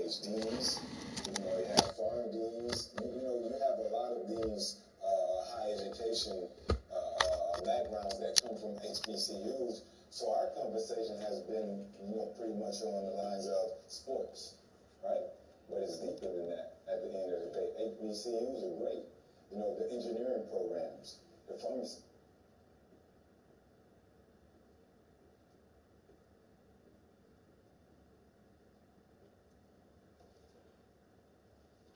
PhDs, you have PharmDs, you have a lot of these high education backgrounds that come from HBCUs. So our conversation has been, pretty much on the lines of sports, right? But it's deeper than that at the end of the day. HBCUs are great. The engineering programs, the pharmacy.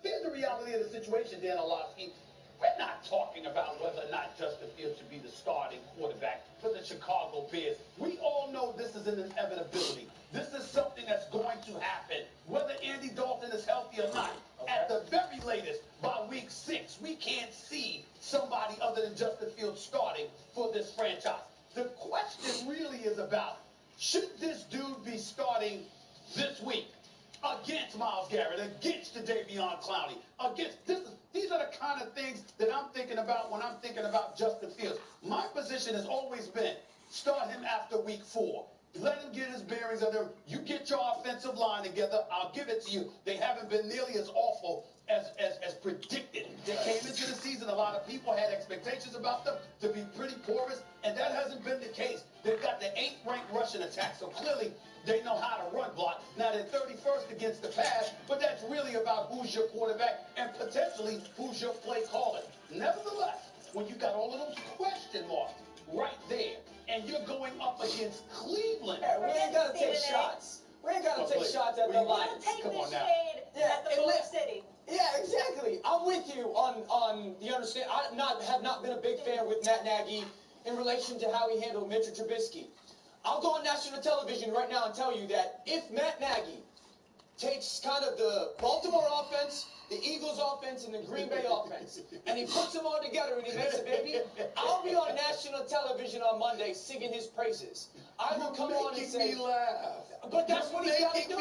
Here's the reality of the situation, Dan Orlovsky. We're not talking about whether or not Justin Fields should be the starting quarterback for the Chicago Bears. We all know this is an inevitability. This is something that's going to happen, whether Andy Dalton is healthy or not. Okay. At the very latest, by week 6, we can't see somebody other than Justin Fields starting for this franchise. The question really is about, should this dude be starting this week against Myles Garrett, against Jadeveon Clowney, these are the kind of things that I'm thinking about when I'm thinking about Justin Fields. My position has always been, start him after week 4. Let him get his bearings of them. You get your offensive line together, I'll give it to you. They haven't been nearly as awful as predicted. They came into the season, a lot of people had expectations about them to be pretty porous, and that hasn't been the case. They've got the 8th ranked rushing attack, so clearly they know how to run block. Now they're 31st against the pass, but that's really about who's your quarterback and potentially who's your play caller. Nevertheless, when you got all of those question marks right there, and you're going up against Cleveland. Hey, we ain't got to take shots. We ain't got to take shots at the Lions. Come on now. At the Motor City. Yeah, exactly. I'm with you on the understand. I have not been a big fan with Matt Nagy in relation to how he handled Mitchell Trubisky. I'll go on national television right now and tell you that if Matt Nagy takes kind of the Baltimore offense, the Eagles offense, and the Green Bay offense, and he puts them all together and he makes a baby, I'll be on national television on Monday singing his praises. I will come on and say, but that's what he's got to do,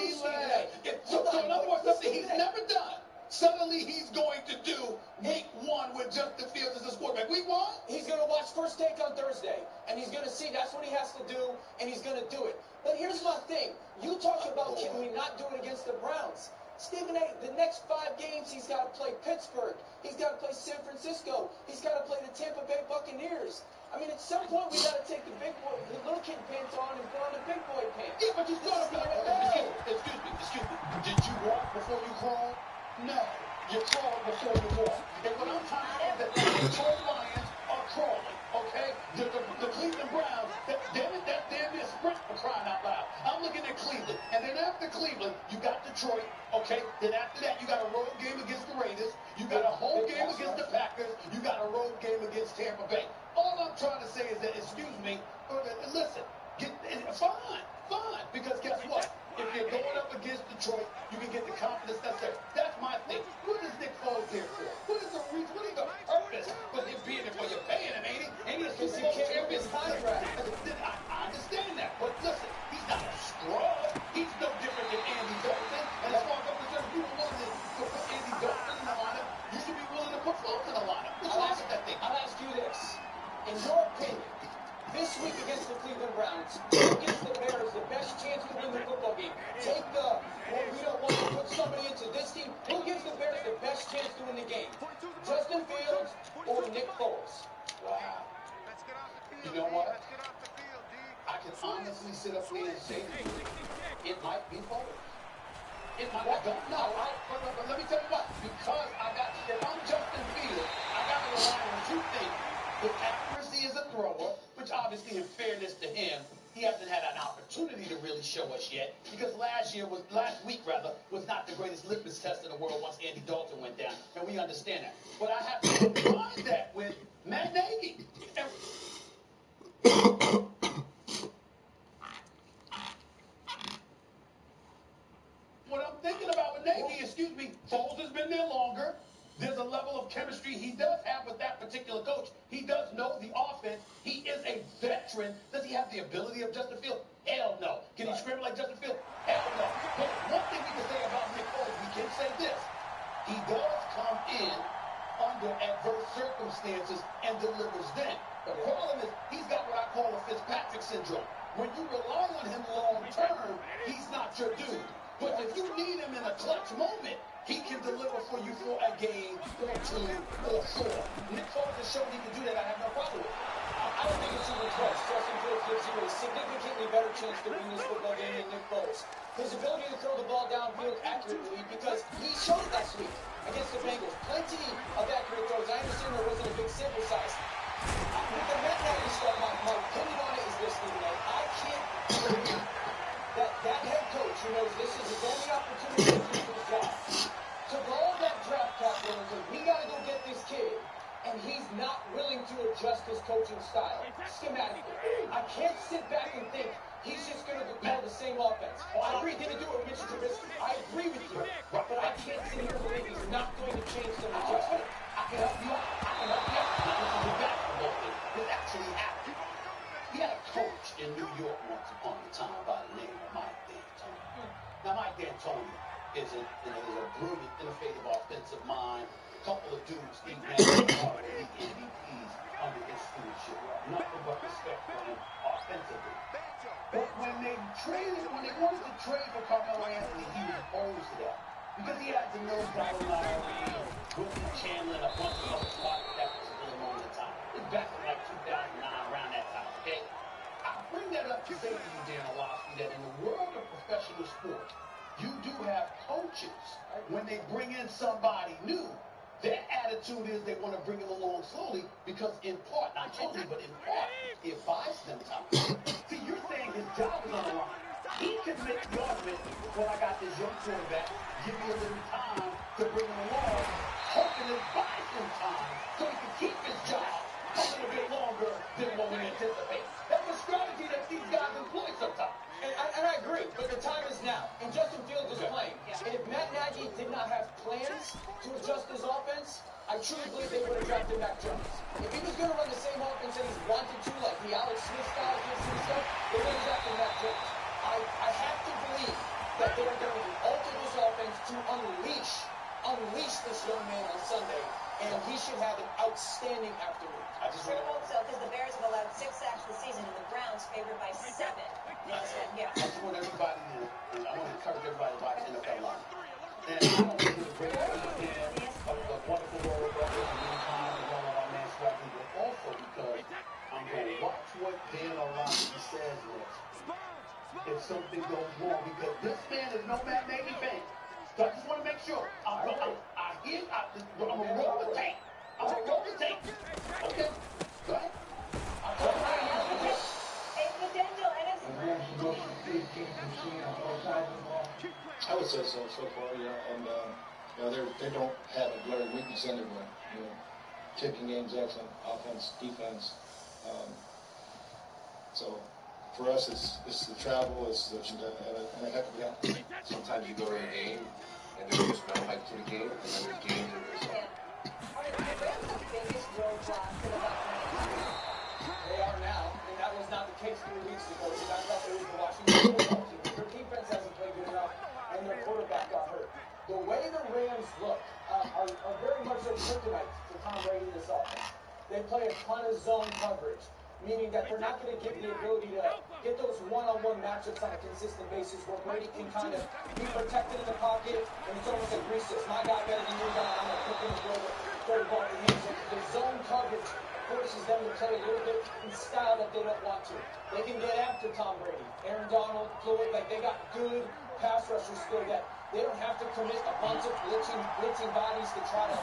So in other words, something he's never done. Suddenly he's going to do week 1 with Justin Fields as a quarterback. Week 1? He's going to watch First Take on Thursday, and he's going to see that's what he has to do, and he's going to do it. But here's my thing. You talk about can we not do it against the Browns. Stephen A., the next 5 games, he's got to play Pittsburgh. He's got to play San Francisco. He's got to play the Tampa Bay Buccaneers. I mean, at some point, we got to take the little kid pants on and put on the big boy pants. Yeah, but you still don't excuse me. Did you walk before you crawled? No, you crawl before you walk. And what I'm trying to say is that the Detroit Lions are crawling, okay? The Cleveland Browns, that's damn near sprint for crying out loud. I'm looking at Cleveland. And then after Cleveland, you got Detroit, okay? Then after that, you got a road game against the Raiders. You got a home game against the Packers. You got a road game against Tampa Bay. All I'm trying to say is that, listen, fine. Because guess what? If you're going up against Detroit, you can get the confidence that's there. That's my thing. What is Nick Foles there for? What is the reason? What is the purpose for him being there? Well, you're paying him, ain't he? Ain't he a Super Bowl champion? I understand that. But listen, he's not a scrub. He's no different than Andy Dalton. And as far as I'm concerned, if you were willing to put Andy Dalton in the lineup, you should be willing to put Foles in the lineup. What's wrong with that thing? I'll ask you this. In your opinion, this week against the Cleveland Browns, who gives the Bears the best chance to win the football game? Take we don't want to put somebody into this team. Who gives the Bears the best chance to win the game? Justin Fields or Nick Foles? Wow. You know what? I can honestly sit up here and say to you, it might be Foles. It might. I don't know. But let me tell you what. Because if I'm Justin Fields, I got to rely on 2 things. His accuracy as a thrower, which obviously, in fairness to him, he hasn't had an opportunity to really show us yet, because last week was not the greatest litmus test in the world once Andy Dalton went down, and we understand that. But I have to combine that with Matt Nagy. What I'm thinking about with Nagy, Foles has been there longer. There's a level of chemistry he does have with that particular coach. He does know the offense. He is a veteran. Does he have the ability of Justin Fields? Hell no. Can he scramble like Justin Fields? Hell no. But one thing we can say about Nick Foles, we can say this. He does come in under adverse circumstances and delivers then. The problem is he's got what I call a Fitzpatrick syndrome. When you rely on him long term, he's not your dude. But if you need him in a clutch moment, he can deliver for you for a game or 2 or 4. Nick Foles has shown he can do that. I have no problem with it. I don't think it's even close. Justin Fields gives you a significantly better chance to win this football game than Nick Foles. His ability to throw the ball downfield accurately, because he showed it last week against the Bengals. Plenty of accurate throws. I understand there wasn't a big sample size. With the Matt Nagy stuff, my opinion on it is this, Stephen A. I can't believe that head coach who knows this is his only opportunity to do the job took all that draft capital and said, we got to go get this kid, and he's not willing to adjust his coaching style schematically. I can't sit back and think he's just going to call the same offense. I agree, he didn't do it with Mitchell Trubisky. I agree with you, but I can't sit here and believe he's not going to change some adjustment. I can help you out. I can help you out. Now, this is a basketball thing. This actually happened. He had a coach in New York once upon a time by the name of Mike D'Antoni. Now, Mike D'Antoni is a brilliant, innovative offensive mind. A couple of dudes, Steve Madden, are the MVPs under his stewardship. Nothing but respect for him offensively. But when they wanted to trade for Carmelo Anthony, he was opposed to that. Because he had to know Donald Lowry, Wilson Chandler, and a bunch of other spots that was for a moment of time. It was back in like 2009, around that time, okay? I bring that up to say to you, Dan Orlovsky, that in the world of professional sport, you do have coaches, when they bring in somebody new, their attitude is they want to bring him along slowly because in part, not totally, but in part, it buys them time. See, you're saying his job is on the line. He can make the argument, well, I got this young quarterback, give me a little time to bring him along, hoping it buys him time so he can keep his job a little bit longer than what we anticipate. That's a strategy that these guys employ sometimes. And I agree, but the time is now. And Justin Fields is playing. And if Matt Nagy did not have plans to adjust his offense, I truly believe they would have drafted Mac Jones. If he was going to run the same offense that he's wanted to, like the Alex Smith style against himself, they would have drafted Mac Jones. I have to believe that they are going to alter this offense to unleash this young man on Sunday, and he should have an outstanding afternoon. I sure hope so, because the Bears have allowed 6 sacks this season, and the Browns favored by 7. Yeah. I just want everybody to, and I want to encourage everybody to watch NFL Live. And I don't think it's a great weekend, a wonderful world record in the meantime, and all of our man strategy, but also because I'm going to watch what Dan Orlovsky says next. If something goes wrong, because this man is no Matt Nagy fan. So I just want to make sure. I'm going to roll the tape. I'm going to roll the tape. Okay? Go ahead. I would say so far, yeah, and they don't have a glaring weakness anywhere. Kicking game's excellent, offense, defense. So for us, it's the travel, and a heck of a game. Sometimes you go to a game and there's just no hype to the game, and then there's games and there's Are the Rams the biggest roadblock to the Buccaneers? They are now, and that was not the case 3 weeks ago. I thought they were the Washington football team. Their defense hasn't played good enough, and their quarterback got hurt. The way the Rams look are very much a kryptonite to Tom Brady in this offense. They play a ton of zone coverage, meaning that they're not going to get the ability to get those one-on-one matchups on a consistent basis where Brady can kind of be protected in the pocket, and it's almost like recess. My guy better than your guy. I'm going to pick him and throw the ball in the hands. The zone coverage forces them to play a little bit in style that they don't want to. They can get after Tom Brady, Aaron Donald, Floyd, like they got good pass rushers still that they don't have to commit a bunch of blitzing bodies to try to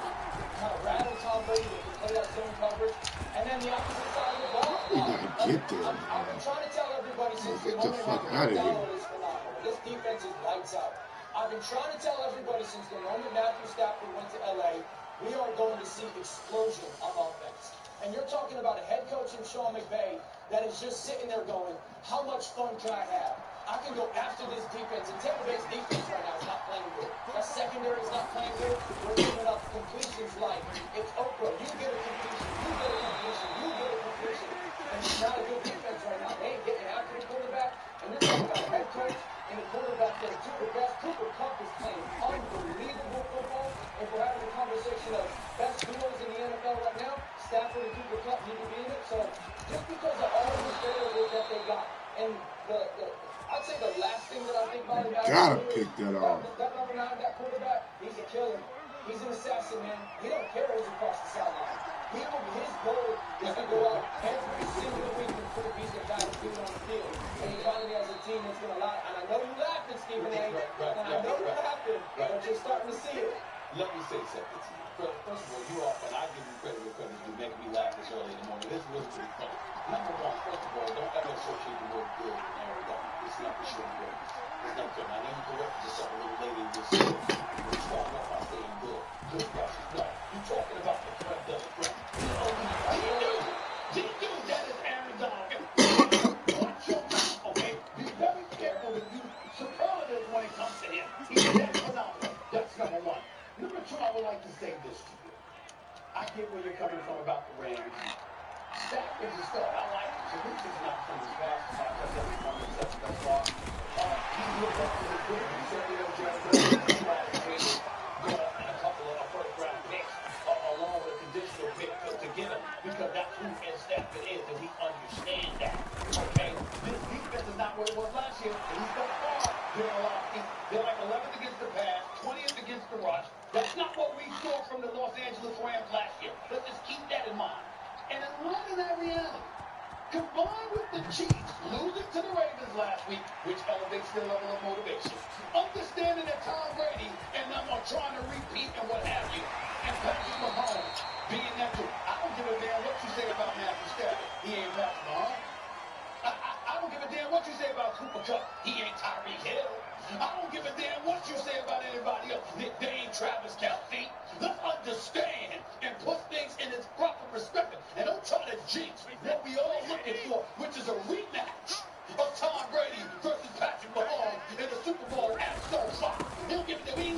kind of rattle Tom Brady. They can play that zone coverage. And then the opposite side of the ball. I've been trying to tell everybody since the moment Matthew is phenomenal. This defense is lights out. I've been trying to tell everybody since the moment Matthew Stafford went to LA, we are going to see explosion on offense. And you're talking about a head coach in Sean McVay that is just sitting there going, how much fun can I have? I can go after this defense. And Tampa Bay's defense right now is not playing good. That secondary is not playing good. We're giving up completions like it's Oprah. You get a completion. You get a completion. You get a completion. And it's not a good defense right now. They ain't getting after the quarterback. And you're talking about a head coach and a quarterback that's two of the best. Cooper Kupp is playing unbelievable football. If we're having a conversation of best duos in the NFL right now, Stafford and Cooper Kupp need to be in it. So just because of all the variables that they got, and I'd say the last thing that I think about it gotta pick that off. That number 9, that quarterback, he's a killer. He's an assassin, man. He don't care who's across the sideline. His goal is to go out every single week and put a piece of guys doing on the field. And he finally has a team that's going to lie. And I know you're laughing, Stephen A. And I know you're laughing, but you're starting to see it. Let me say something to you. First of all, you are, and I give you credit where credit is due, making me laugh this early in the morning. This is really pretty funny. Number one, first of all, don't ever associate the word good with Aaron Donald. It's not for sure good. It's not good. I know you corrected yourself a little later in this season. You're starting off by saying good. Good process. No, you're talking about the threat of the threat. He knew that is Aaron Donald. Watch your mouth, okay? Be very careful with you superlatives when it comes to him. He's that phenomenal. That's number one. Number two, I would like to say this to you. I get where you're coming from about the Rams. Stack is a star. I like him. So this is not from his past. That's every one that's up thus far. He's looked up to the good. He certainly knows Jared Goff and a couple of first-round picks along with a conditional pick to get him because that's who Ed Stafford is, and we understand that. Okay? This defense is not what it was last year, and he's so far. They're like 11th against the pass, 20th against the rush. That's not what we saw from the Los Angeles Rams last year. Let's just keep that in mind. And in light of that reality, combined with the Chiefs losing to the Ravens last week, which elevates their level of motivation, understanding that Tom Brady and them are trying to repeat and what have you, and Patrick Mahomes being that too. I don't give a damn what you say about Matthew Stafford. He ain't Patrick Mahomes. I don't give a damn what you say about Cooper Kupp. He ain't Tyreek Hill. I don't give a damn what you say about anybody else. They ain't Travis Kelce. Let's understand and put things in its proper perspective. And don't try to jinx what we all looking for, which is a rematch of Tom Brady versus Patrick Mahomes in the Super Bowl at SoFi. We ain't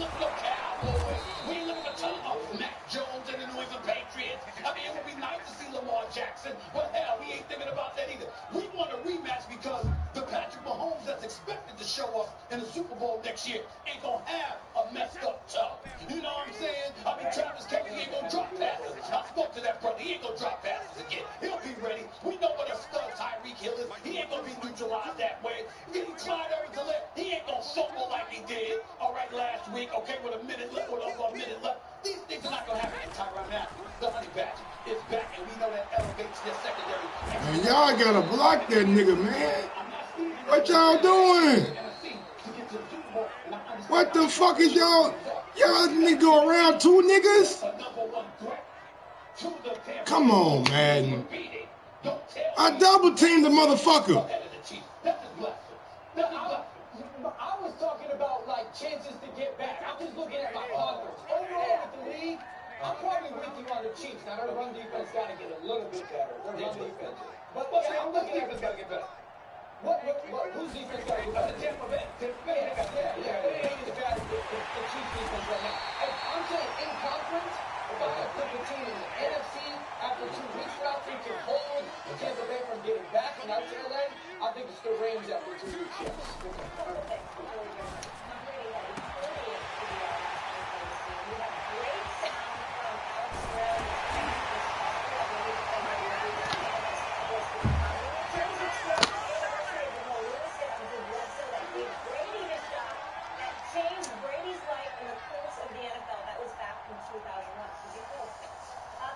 looking for Cowboys. We ain't looking for Mac Jones and the New England Patriots. I mean, it would be nice to see Lamar Jackson, but hell, we ain't thinking about that either. We want a rematch because the Patrick Mahomes that's expected to show up in the Super Bowl next year ain't gonna have a messed up toe. You know what I'm saying? I mean, Travis Kelce ain't gonna drop passes. I spoke to that brother. He ain't gonna drop passes again. He'll be ready. We know what a stud Tyreek Hill is. He ain't gonna be neutralized that way. Getting Clyde Edwards-Helaire, he ain't gonna fumble like he did. All right, last week. Okay, with a minute left, with over a minute left. These things are not gonna happen in Tyrann Matthew. The honey badger is back, and we know that elevates their secondary. Man, y'all gotta block that nigga, man. What y'all doing? What the fuck is y'all? Y'all need to go around two niggas? Come on, man. I double teamed the motherfucker. I was talking about, like, chances to get back. I'm just looking at my conference. Overall with the league, I'm probably with you on the Chiefs. Now, their run defense got to get a little bit better. Their run defense. But I'm looking at it. Got to get better. Whose defense got to get better? Tampa Bay. Yeah. But it ain't as bad as the Chiefs defense right now. I'm saying in conference, if I had put the team in the NFC after 2 weeks, what I think can hold Tampa Bay from getting back and out to LA, I think it's the Rams after 2 weeks, yes.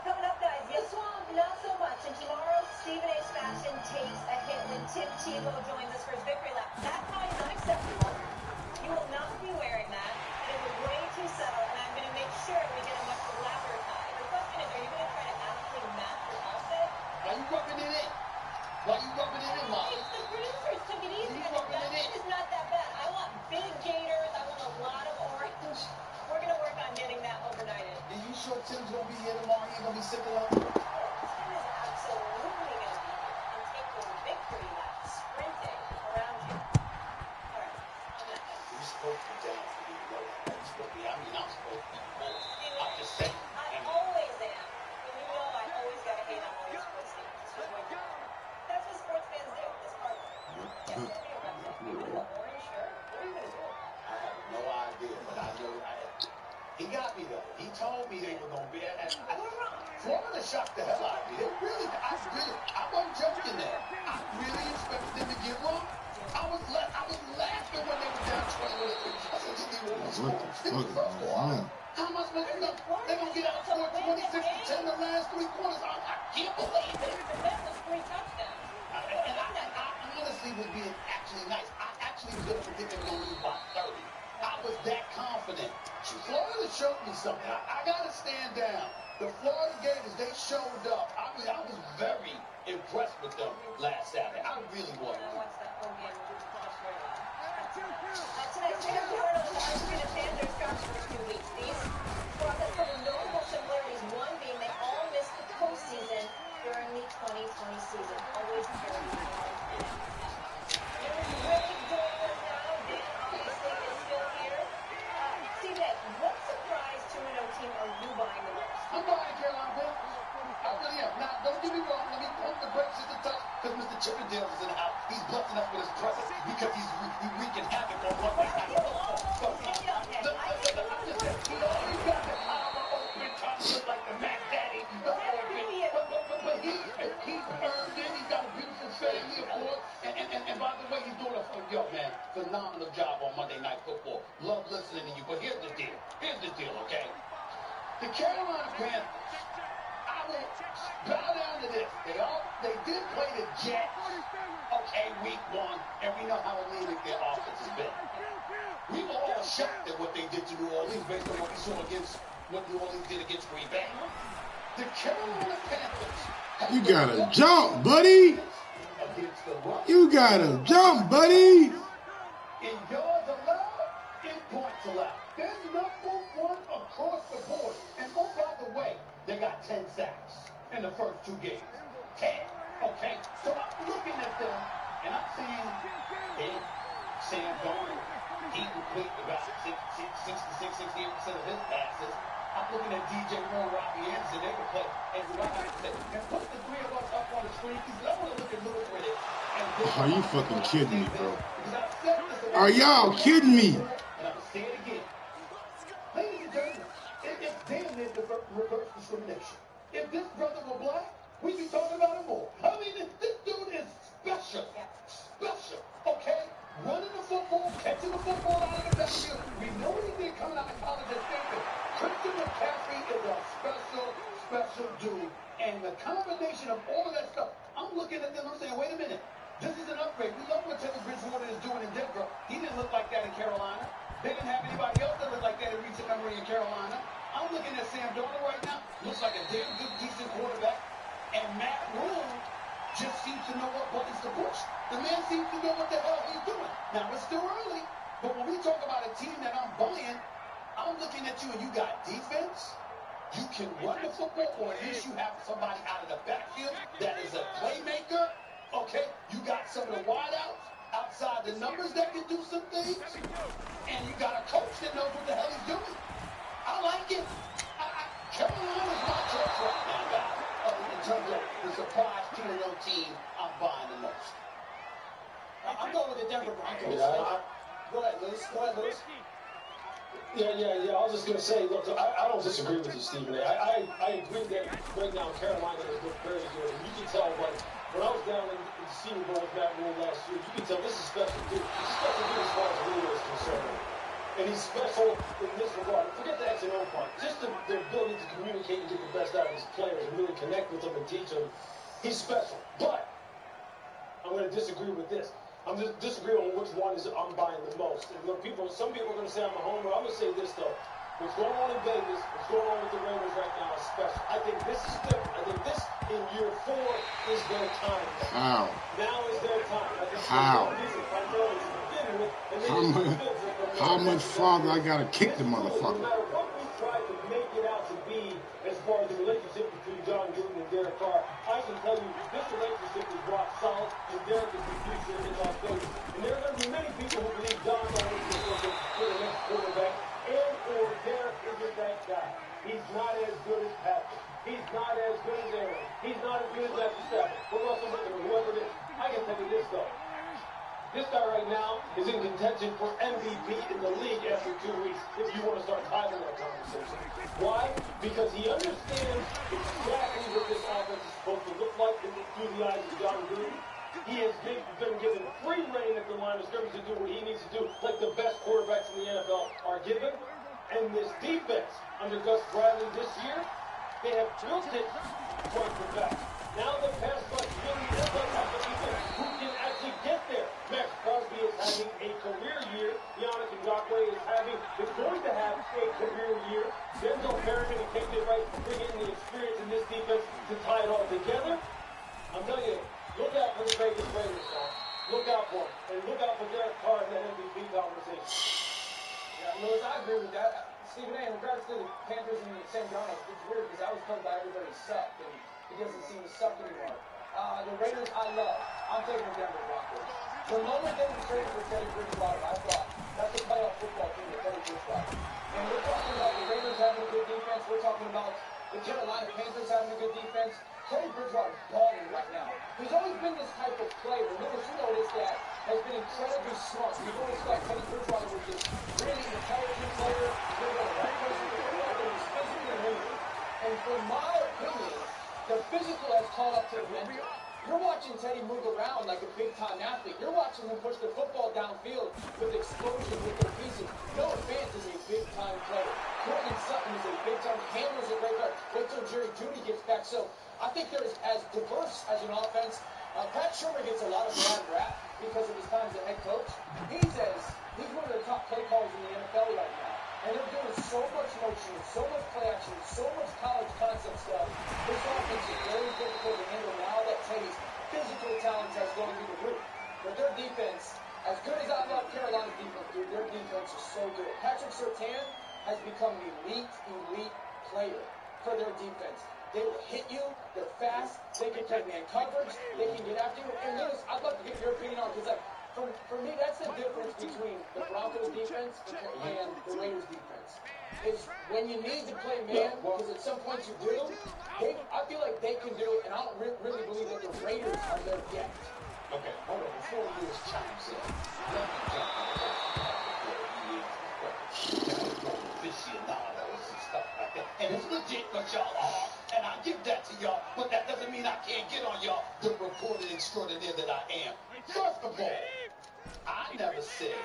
Coming up, guys, this one, not so much. And tomorrow, Stephen A's fashion takes a hit when Tim Tebow joins us for his victory lap. That tie is unacceptable. You will not be wearing that. It is way too subtle, and I'm going to make sure we get a much louder tie. The question is, are you going to try to actually match your outfit? Why you rubbing it in? Why you rubbing it in, Molly? It's the producers took it easy. That is not that bad. I want big gators. I want a lot of orange. We're going to work on getting that overnighted. Are you sure Tim's going to be here tomorrow? He ain't going to be sick of Tim is absolutely going to be here and take your victory lap sprinting around you. All right. You're supposed to be down for me, you know that. You're supposed to be, I mean, I'm supposed to be full. I'm just saying. I always am. And you know I always got to hate on all your sports teams. That's what sports fans do. It's part of it. Yeah, you're going to be a referee with an orange shirt. What are you going to do? I have no idea, but I know he got me though. He told me they were gonna be. Florida shocked the hell out of me. I wasn't joking there. I really expected them to get wrong. I was laughing when they were down 21. I said, did they want to score? This is first quarter. How am I supposed to know? They're going to get out 26-10 the last 3 quarters. I can't believe it. That was 3 touchdowns. And I honestly was being actually nice. I actually was going to predict they were going to lose by 30. I was that confident. Florida showed me something. I got to stand down. The Florida Gators, they showed up. I was very impressed with them last Saturday. I really was. I watched that whole game. Tonight, Sam Darnold and the undefeated Panthers got for 2 weeks. These brought us some notable similarities. One being they all missed the postseason during the 2020 season. Always very important. There's Regs joining us now. Dan obviously is still here. Steve, what surprise 2-0 team are you buying the most? I'm buying Carolina Panthers. I really am. Now, don't get me wrong. Let me pump the brakes just a touch because Mr. Chippendale is in the house. He's blessing us with his presence because he's wreaking havoc on Monday Night Football. He always got the power open, trying to look like the Mac Daddy. But he's earned it. He's got a beautiful family, of course. And by the way, he's doing a phenomenal job on Monday Night Football. Love listening to you. But here's the deal. Okay? The Carolina Panthers, I will bow down to this. They did play the Jets, okay, week 1, and we know how anemic their offense has been. We were all shocked at what they did to New Orleans based on what we saw against what New Orleans did against Green Bay. The Carolina Panthers. You gotta jump, buddy. Against the run. You gotta jump, buddy. In yards allowed, in points allowed. They're number 1 across the board. And oh, by the way, they got 10 sacks in the first 2 games. 10. Okay? So I'm looking at them, and I'm seeing Sam Darnold. He complete about 68% of his passes. I'm looking at DJ Moore, Robbie Anderson. They can play. And put the 3 of us up on the screen because I want to look at Lewis with it. Are you fucking kidding me, bro? Are y'all kidding me? And I'm going to say it again. Ladies and gentlemen, it's damn near reverse discrimination. If this brother were black, we'd be talking about him more. I mean, this dude is special. Special. Okay? Running the football, catching the football out of the backfield. We know what he did coming out of college at Stanford. Christian McCaffrey is a special dude. And the combination of all of that stuff, I'm looking at them, I'm saying, wait a minute. This is an upgrade. We love what Teddy Bridgewater is doing in Denver. He didn't look like that in Carolina. They didn't have anybody else that looked like that in recent memory in Carolina. I'm looking at Sam Darnold right now. Looks like a damn good, decent quarterback. And Matt Rule just seems to know what buttons to push. The man seems to know what the hell he's doing. Now, it's still early, but when we talk about a team that I'm buying, I'm looking at you and you got defense. You can run the football, or at least you have somebody out of the backfield that is a playmaker. Okay, you got some of the wideouts outside the numbers that can do some things. And you got a coach that knows what the hell he's doing. I like it. Carolina's my choice right now, guys. In terms of the surprise 2-0 team, I'm buying the most. I'm going with the Denver Broncos. Go ahead, Lewis. Yeah. I was just going to say, look, I don't disagree with you, Stephen. I agree that right now Carolina has looked very good. And you can tell, like, when I was down in the Superbowl with Matt Rule last year, you can tell this is special dude. He's a special dude as far as Rule is concerned. And he's special in this regard. Forget the X and O part. Just their ability to communicate and get the best out of his players and really connect with them and teach them. He's special. But I'm going to disagree with this. I'm just disagreeing on which one is I'm buying the most. And look, some people are going to say I'm a homer. I'm going to say this, though. What's going on in Vegas, what's going on with the Raiders right now is special. I think this is different. I think this, in year 4, is their time. How? Now is their time. How? How much farther I got to kick the motherfucker? No matter what we try to make it out to be as far as the relationship between John Gruden and Derek Carr, I can tell you this relationship is rock solid, and Derek is the future in Las Vegas. And there are going to be many people who believe John Gruden is the next quarterback, and/or Derek isn't that guy. He's not as good as Patrick. He's not as good as Aaron. He's not as good as Matthew Stafford. Or Russell Wilson, or whoever it is. I can tell you this, though. This guy right now is in contention for MVP in the league after 2 weeks, if you want to start having that conversation. Why? Because he understands exactly what this offense is supposed to look like through the eyes of John Gruden. He has been given free reign at the line of scrimmage to do what he needs to do, like the best quarterbacks in the NFL are given. And this defense under Gus Bradley this year, they have built it front to back. Now the pass rush really is the type of defense who can actually get there. Max Crosby is having a career year. Yannick Ngakoue is going to have a career year. Denzel Perryman and KJ Wright bring in the experience in this defense to tie it all together. I'm telling you, look out for the Vegas Raiders, man. Look out for him. And look out for Derek Carr in that MVP conversation. Yeah, Lewis, I agree with that. Stephen A., in regards to the Panthers and the Sam Darnold, it's weird because I was told by everybody sucked, and it doesn't seem to suck anymore. The Raiders, I love. I'm taking the Denver Broncos. The moment they were traded for Teddy Bridgewater, I thought, that's a playoff football team with Teddy Bridgewater. And we're talking about the Raiders having a good defense. We're talking about the Carolina Panthers having a good defense. Teddy Bridgewater's balling right now. He's always been this type of player. Lewis, you notice that has been incredibly smart. We've always thought Teddy Bridgewater was this really intelligent player. He's going to go the right place with the ball, but he's physically limited. And from my opinion, the physical has caught up to the mental. You're watching Teddy move around like a big-time athlete. You're watching him push the football downfield with explosion, with their pieces. Noah Fant is a big-time player. Courtland Sutton is a big-time. Hamler's a great player. Wait till Jerry Jeudy gets back. So I think they're as diverse as an offense. Pat Shermer gets a lot of bad rap because of his time as a head coach. He's one of the top play callers in the NFL right now. And they're doing so much motion, so much play action, so much college concept stuff. This offense is very difficult to handle now that Teddy's physical talent has gone through the roof. But their defense, as good as I love Carolina's defense, dude, their defense is so good. Patrick Surtain has become an elite player for their defense. They will hit you. They're fast. They can play man coverage. They can get after you. And Lewis, I'd love to get your opinion on it because, for me, that's the difference between the Broncos defense and the Raiders defense. Is when you need to play man, because at some point you do, I feel like they can do it, and I don't really believe that the Raiders are there yet. Okay, hold on. Before Lewis chimes in, let me jump on aficionados and stuff like that. And it's legit what y'all are, and I give that to y'all, but that doesn't mean I can't get on y'all, the reporter extraordinaire that I am. First of all, I never said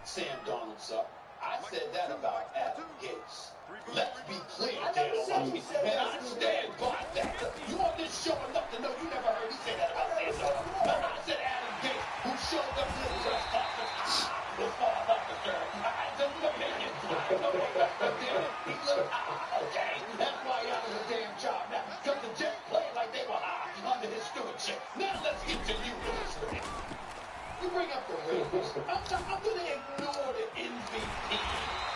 Sam Darnold sucked. I said that about Adam Gates. Let's be clear, Dale. And I stand by that. You on this show enough to know you never heard me say that about Sam Darnold. But I said Adam Gates, who showed up to the press conference, was far officer. I had some opinions. I know but then he looked high, okay? That's why he out of the damn job now. Because the Jets played like they were high under his stewardship. Now let's get to you, Lewis. You bring up the Raiders. I'm going to ignore the MVP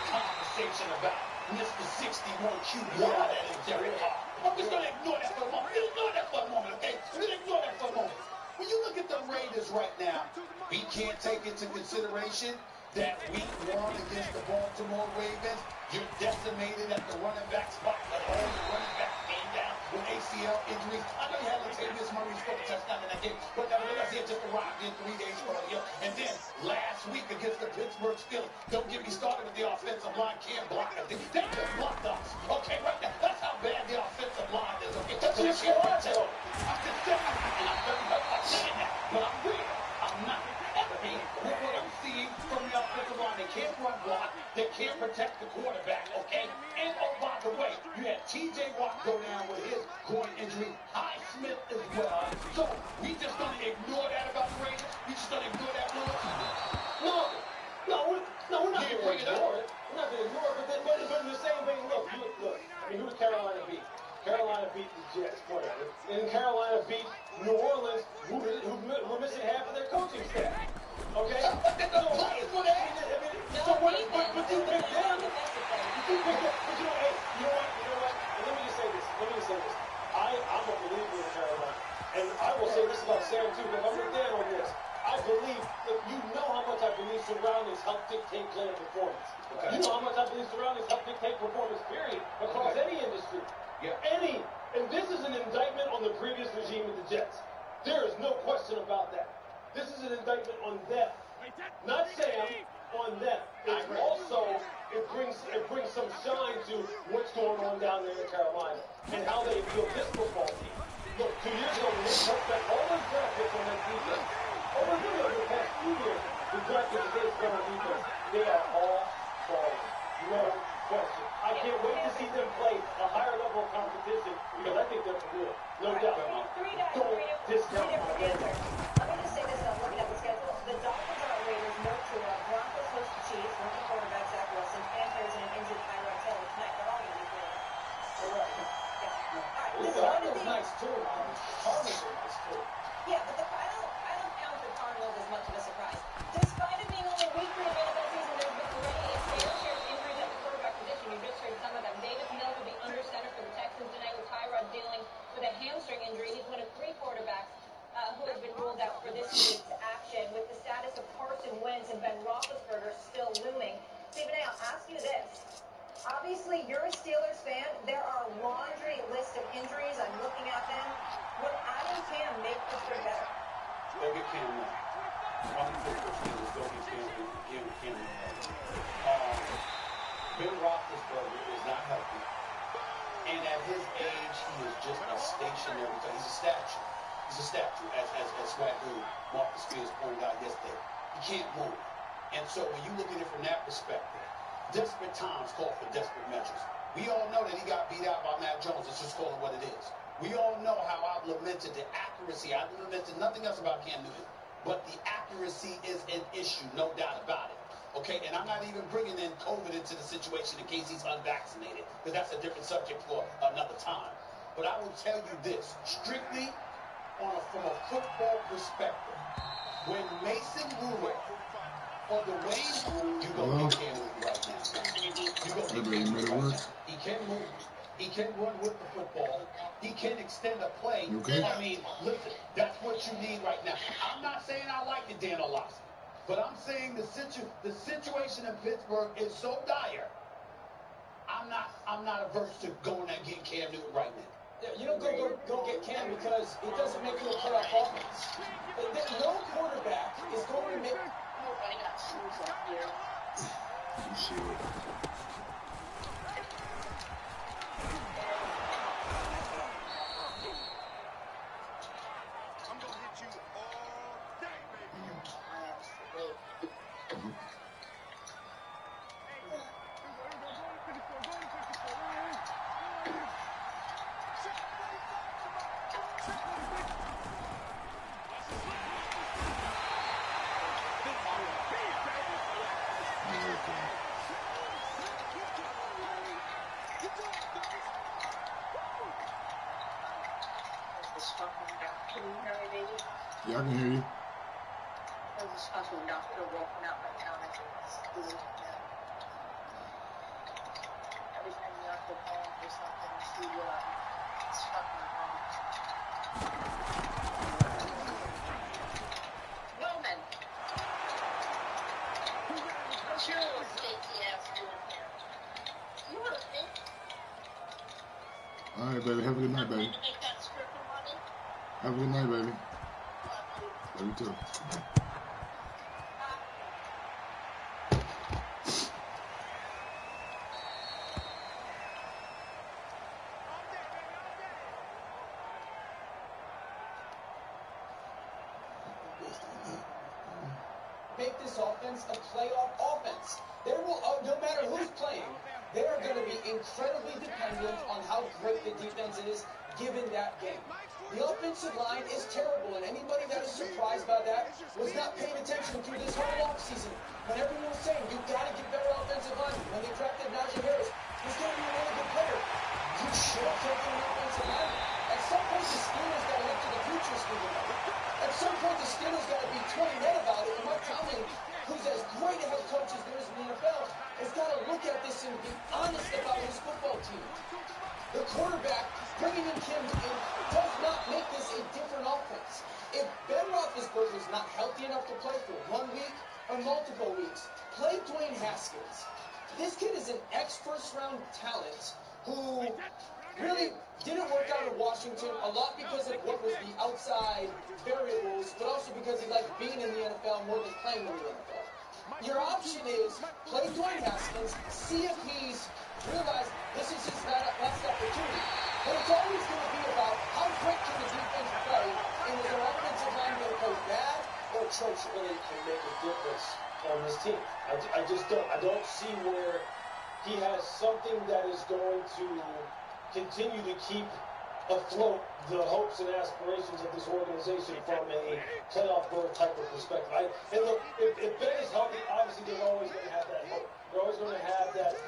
conversation about Mr. 61 QB that is Derek Carr. I'm just going to ignore that for a moment. Ignore that for a moment, okay? Ignore that for a moment. When you look at the Raiders right now, we can't take into consideration that week 1 against the Baltimore Ravens, you're decimated at the running back spot. The whole running back came down with ACL injuries. I know you had Latavius Murray score a touchdown in that game, but nevertheless, he had just arrived in 3 days earlier. And then last week against the Pittsburgh Steelers, don't get me started with the offensive line. Can't block a thing. They just blocked us. Okay, right now, that's how bad the offensive line is. Okay, that's what you want to tell. I'm just saying, and I'm very hurt by saying that, but I'm real. I'm not happy with what I'm seeing from the offensive line. They can't run block. They can't protect the quarterback, okay? And, oh, by the way, you had T.J. Watt go down with his groin injury. Highsmith as well. So, we just going to ignore that about the Raiders? We just going to ignore that, Lewis? No, we're not going to ignore it. We're not going to ignore it, but in the same vein, look. I mean, who did Carolina beat? Carolina beat the Jets, whatever. And Carolina beat New Orleans, who were missing half of their coaching staff. Okay? But you pick them. But you know what? And let me just say this. I'm a believer in Carolina. And I will say this about Sam, too. If I'm with Dan on this, I believe, you know how much I believe surroundings help dictate player performance. Okay. You know how much I believe surroundings help dictate performance, period, across any industry. Yeah. And this is an indictment on the previous regime of the Jets. There is no question about that. This is an indictment on them. Not Sam, on them. It brings some shine to what's going on down there in Carolina and how they built this football team. look, 2 years ago, when they spent all those draft picks on that defense, all they're doing over the past 2 years, the draft picks they spent on defense, they are all falling. No question. I can't wait to see them play a higher level of competition because I think they're for real. No doubt. Don't discount them. Let me just say this, I'm looking at the schedule. The Dolphins are at Raiders, no Tua. Broncos host the Chiefs, rookie quarterback Zach Wilson, Panthers and an injured Tyrod Taylor tonight. They're all going to be good. Correct. Yeah. All right. The Cardinals nice too. Cardinals are nice too. Yeah, but I don't count the Cardinals as much of a surprise. Despite it being only week 3 of the NFL season, there's been already a fair share of injuries at the quarterback position. You just heard some of them. Davis Mills will be under center for the Texans tonight with Tyrod dealing with a hamstring injury. He's one of 3 quarterbacks who has been ruled out for this week's action, with the status of Carson Wentz and Ben Roethlisberger still looming. Stephen A., I'll ask you this. Obviously, you're a Steelers fan. There are a laundry list of injuries. I'm looking at them. Would adding Cam make this one better? They'll get Cam now. I'm the first Steelers. They'll get Cam now. Ben Roethlisberger is not healthy. And at his age, he is just a stationary guy. He's a statue. He's a statue, as Swagoo Marcus Spears pointed out yesterday. He can't move. And so when you look at it from that perspective, desperate times call for desperate measures. We all know that he got beat out by Matt Jones. Let's just call it what it is. We all know how I've lamented the accuracy. I've lamented nothing else about Cam Newton. But the accuracy is an issue, no doubt about it. Okay, and I'm not even bringing in COVID into the situation in case he's unvaccinated, because that's a different subject for another time. But I will tell you this, strictly from a football perspective, when Mason Rudolph or Dwayne, you go get Cam Newton right now. You go get Cam Newton right now. He can move. He can run with the football. He can extend a play. Okay. I mean, listen, that's what you need right now. I'm not saying I like it, Dan Orlovsky, but I'm saying the situation in Pittsburgh is so dire. I'm not averse to going and getting Cam Newton right now. You don't go get Cam because it doesn't make you a playoff offense. No quarterback is going to make. Yeah, I can hear you. There's a special doctor walking out right now next to the school. Every time you have to call for something to it's fucking wrong. Roman! What's your little safety ass doing here? You want to think? All right, baby. Have a good night, baby. To make that script money? Have a good night, baby. Love you too. Make this offense a playoff offense. There will, no matter who's playing, they are going to be incredibly dependent on how great the defense is given that game. The offensive line is terrible, and anybody that is surprised by that was not paying attention through this whole offseason. When everyone was saying, you've got to get better offensive line, when they drafted Najee Harris, he's going to be a really good player. You should have taken an offensive line. At some point, the Steelers got to look to the future, Stephen. At some point, the Steelers got to be 20 men about it, and Mike Tomlin, who's as great a head coach as there is in the NFL, has got to look at this and be honest about his football team. The quarterback, bringing in Cam Newton, does not make this a different offense. If Ben Roethlisberger is not healthy enough to play for 1 week or multiple weeks, play Dwayne Haskins. This kid is an ex-first-round talent who really didn't work out in Washington, a lot because of what was the outside variables, but also because he liked being in the NFL more than playing in the NFL. Your option is play Dwayne Haskins, see if he's realized this is his last opportunity. But it's always going to be about how quick can the think Trench really can make a difference on this team. I just don't. I don't see where he has something that is going to continue to keep afloat the hopes and aspirations of this organization from a playoff berth type of perspective. And look, if Ben is healthy, obviously they're always going to have that hope. They're always going to have that,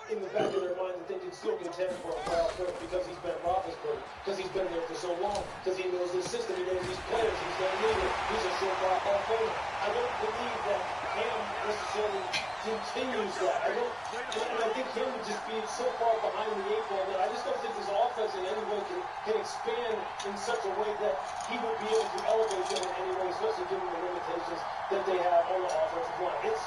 in the back of their mind that they can still contend for a playoff berth because he's been Roethlisberger, because he's been there for so long, because he knows this system, he knows these players, he's going to need it. He's a surefire Hall of Famer. I don't believe that Cam necessarily continues that. And I think Cam would just be so far behind the eight ball that I just don't think his offense in any way can expand in such a way that he would be able to elevate them in any way, especially given the limitations that they have on the offensive line. It's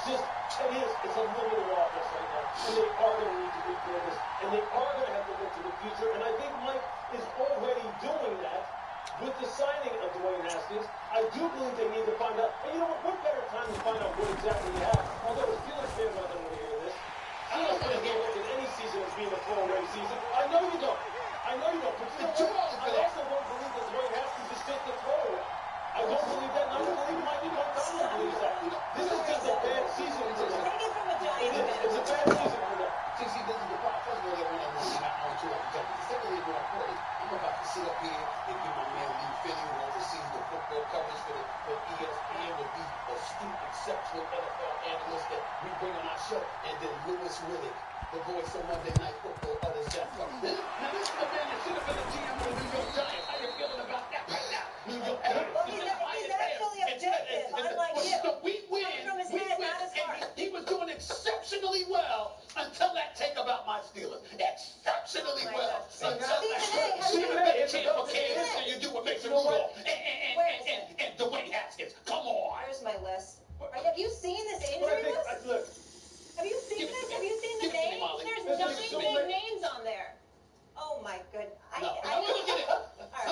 a limited offense right now, and they are going to need to rebuild this, and they are going to have to look to the future, and I think Mike is already doing that with the signing of Dwayne Haskins. I do believe they need to find out, and you know what better time to find out what exactly you have, although as Steelers fans are not going to hear this. I don't want to look at any season as being a throwaway season. I know you don't. But you know what? I also don't believe that Dwayne Haskins is just a throwaway. I don't believe that, and I don't believe Mike McDonald believes that. This is just a bad season for them. It's a bad season for them. See, this is the part. First of all, everyone knows I'm on tour of Kentucky. Secondly, when I play, I'm about to sit up here and give my man Lee Finney, who oversees the football coverage for ESPN, with these astute, exceptional NFL analysts that we bring on our show, and then Lewis Riddick, the voice of Monday Night Football, others that come. Now, this is the man that should have been the GM of the New York Giants. How you feeling about that right now? New York Giants. Well, he's actually objective, unlike you. We win. From his head, not his heart. He was doing exceptionally well until that take about my Steelers. Exceptionally well. Until that. Stephen A. It's about you do what makes it Rudolph and Dwayne Haskins. Come on. Where's my list? Have you seen this injury list? Have you seen this? Have you seen the names? There's 9 big names on there. Oh my goodness. I look at it. I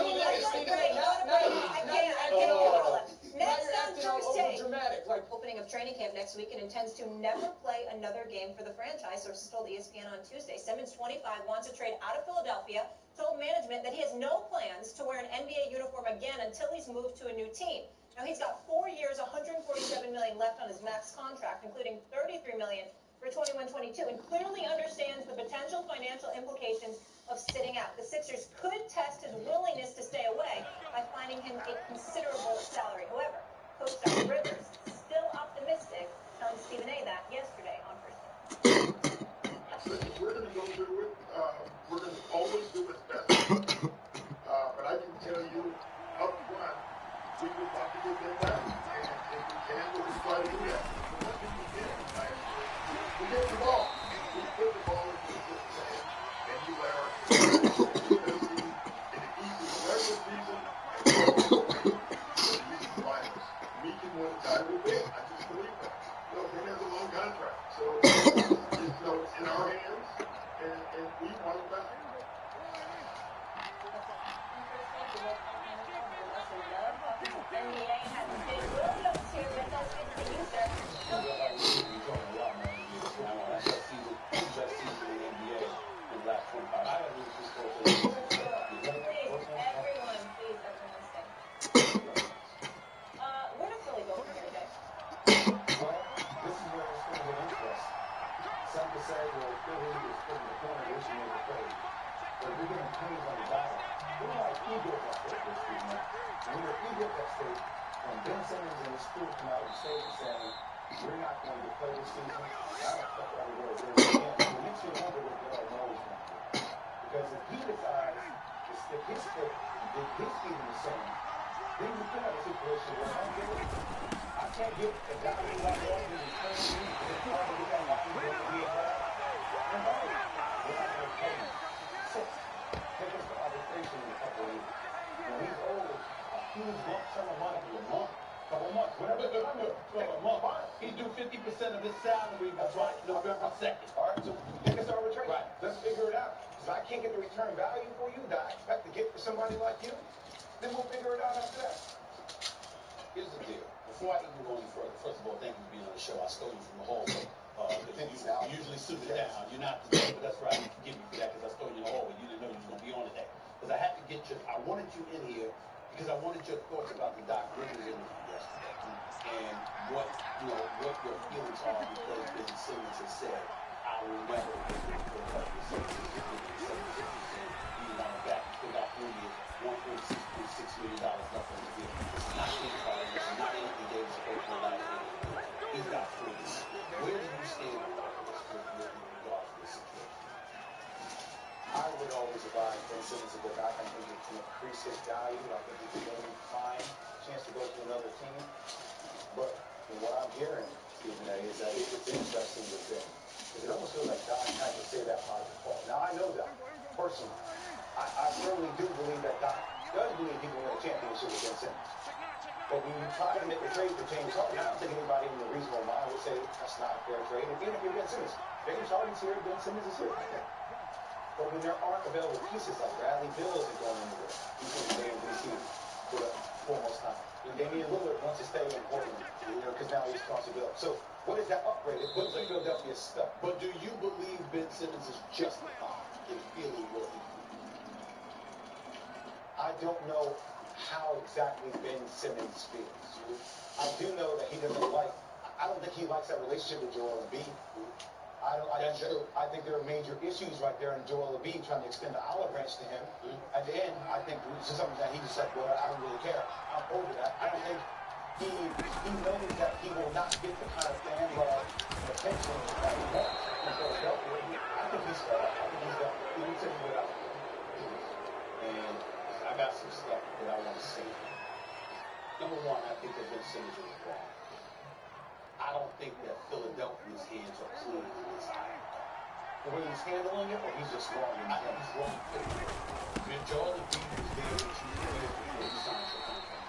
can't control it. Next on Thursday. Dramatic, Opening of training camp next week and intends to never play another game for the franchise, sources told ESPN on Tuesday. Simmons, 25, wants to trade out of Philadelphia, told management that he has no plans to wear an NBA uniform again until he's moved to a new team. Now, he's got 4 years, $147 million left on his max contract, including $33 million for 21-22, and clearly understands the potential financial implications of sitting out. The Sixers could test his willingness to stay away by finding him a considerable salary. However, Coach Doc Rivers still optimistic, telling Stephen A. that yesterday on First Take. We're going to go through it. We're going to always do what's best. But I can tell you up front, we would love to get them back. And if we can, we'll just try to do that. But I think we can. We get the ball. We put the ball into the system. And you let our in the regular season, we can win a title. I just believe that. Ben has a long contract. So, it's in our hands, and we want it back. NBA has Big Williams here with us. Good to see you, sir. Where does Philly go from here, Jay? This is where it's going to get interesting. Some could say, well, Philly is putting the corner this year to play. But we're getting pennies on the dollar. We're like egos up there this season. And we're egos up state when Ben Simmons and his crew come out and say we're not going to play this season. I don't expect that to go there again. So it makes you wonder what Daryl Morey's going to do. Because if he decides to stick his foot and dig his feet in the sand, then we could have a situation where I can't get a guy who's like that and he's playing me because it's hard to get that locker room to be a guy. And no, we're not going to pay him. Take us to arbitration in a couple of weeks. When he's old, a huge lump sum of money, couple months, whatever the number, a month. He do 50% of his salary. That's right. November 2nd. All right, so take us to arbitration. Right. Let's figure it out. Because I can't get the return value for you that I expect to get for somebody like you. Then we'll figure it out after that. Here's the deal. Before I even go any further, first of all, thank you for being on the show. I stole you from the hallway. You usually suited down. You're not today, but that's right. You forgive me for that because I stole you in the hallway. You didn't know you was going to be on today. Because I had to get you. I wanted you in here because I wanted your thoughts about the Doc Rivers interview yesterday and what your feelings are because Ben Simmons has said, I will never be able to put up with 76%. We want him back. He got 3 years, $146.6 million left on the deal. This is not James Harden. This is not Anthony Davis supposed to be last year. He's got 3 years. Where do you stand on all of this with regard to this situation? I would always advise Ben Simmons to go back. I think it can increase his value. I think he could maybe find a chance to go to another team. But from what I'm hearing, Stephen A., is that it's interesting with Ben. Because it almost feels like Doc had to say that part of the call. Now, I know Doc, personally. I firmly do believe that Doc does believe he can win a championship with Ben Simmons. But when you try to make a trade for James Harden, I don't think anybody in the reasonable mind would say that's not a fair trade. And even if you're Ben Simmons, James Harden's here, Ben Simmons is here. But when there aren't available pieces like Bradley Beal isn't going anywhere, he's going to stay in DC for the foremost time. And Damian Lillard wants to stay in Portland, because now he's across the bill. So what is that upgrade? It puts Philadelphia stuck. But do you believe Ben Simmons is justified in feeling what he feels? I don't know how exactly Ben Simmons feels. I do know that he doesn't like, I don't think he likes that relationship with Joel Embiid. I think there are major issues right there in Joel Embiid trying to extend the olive branch to him. At the end, I think this is something that he just said, well, I don't really care. I'm over that. I don't think he knows that he will not get the kind of fan love and attention that he wants in Philadelphia. I think he's fed up. I think he's done. He needs to be without it. And I got some stuff that I want to say. Number one, I think that Ben Simmons is wrong. I don't think that Philadelphia's hands are clean in this item. The way he's handling it, or he's just wrong? I think he's wrong. Joel Embiid was there with you years before you signed your contract.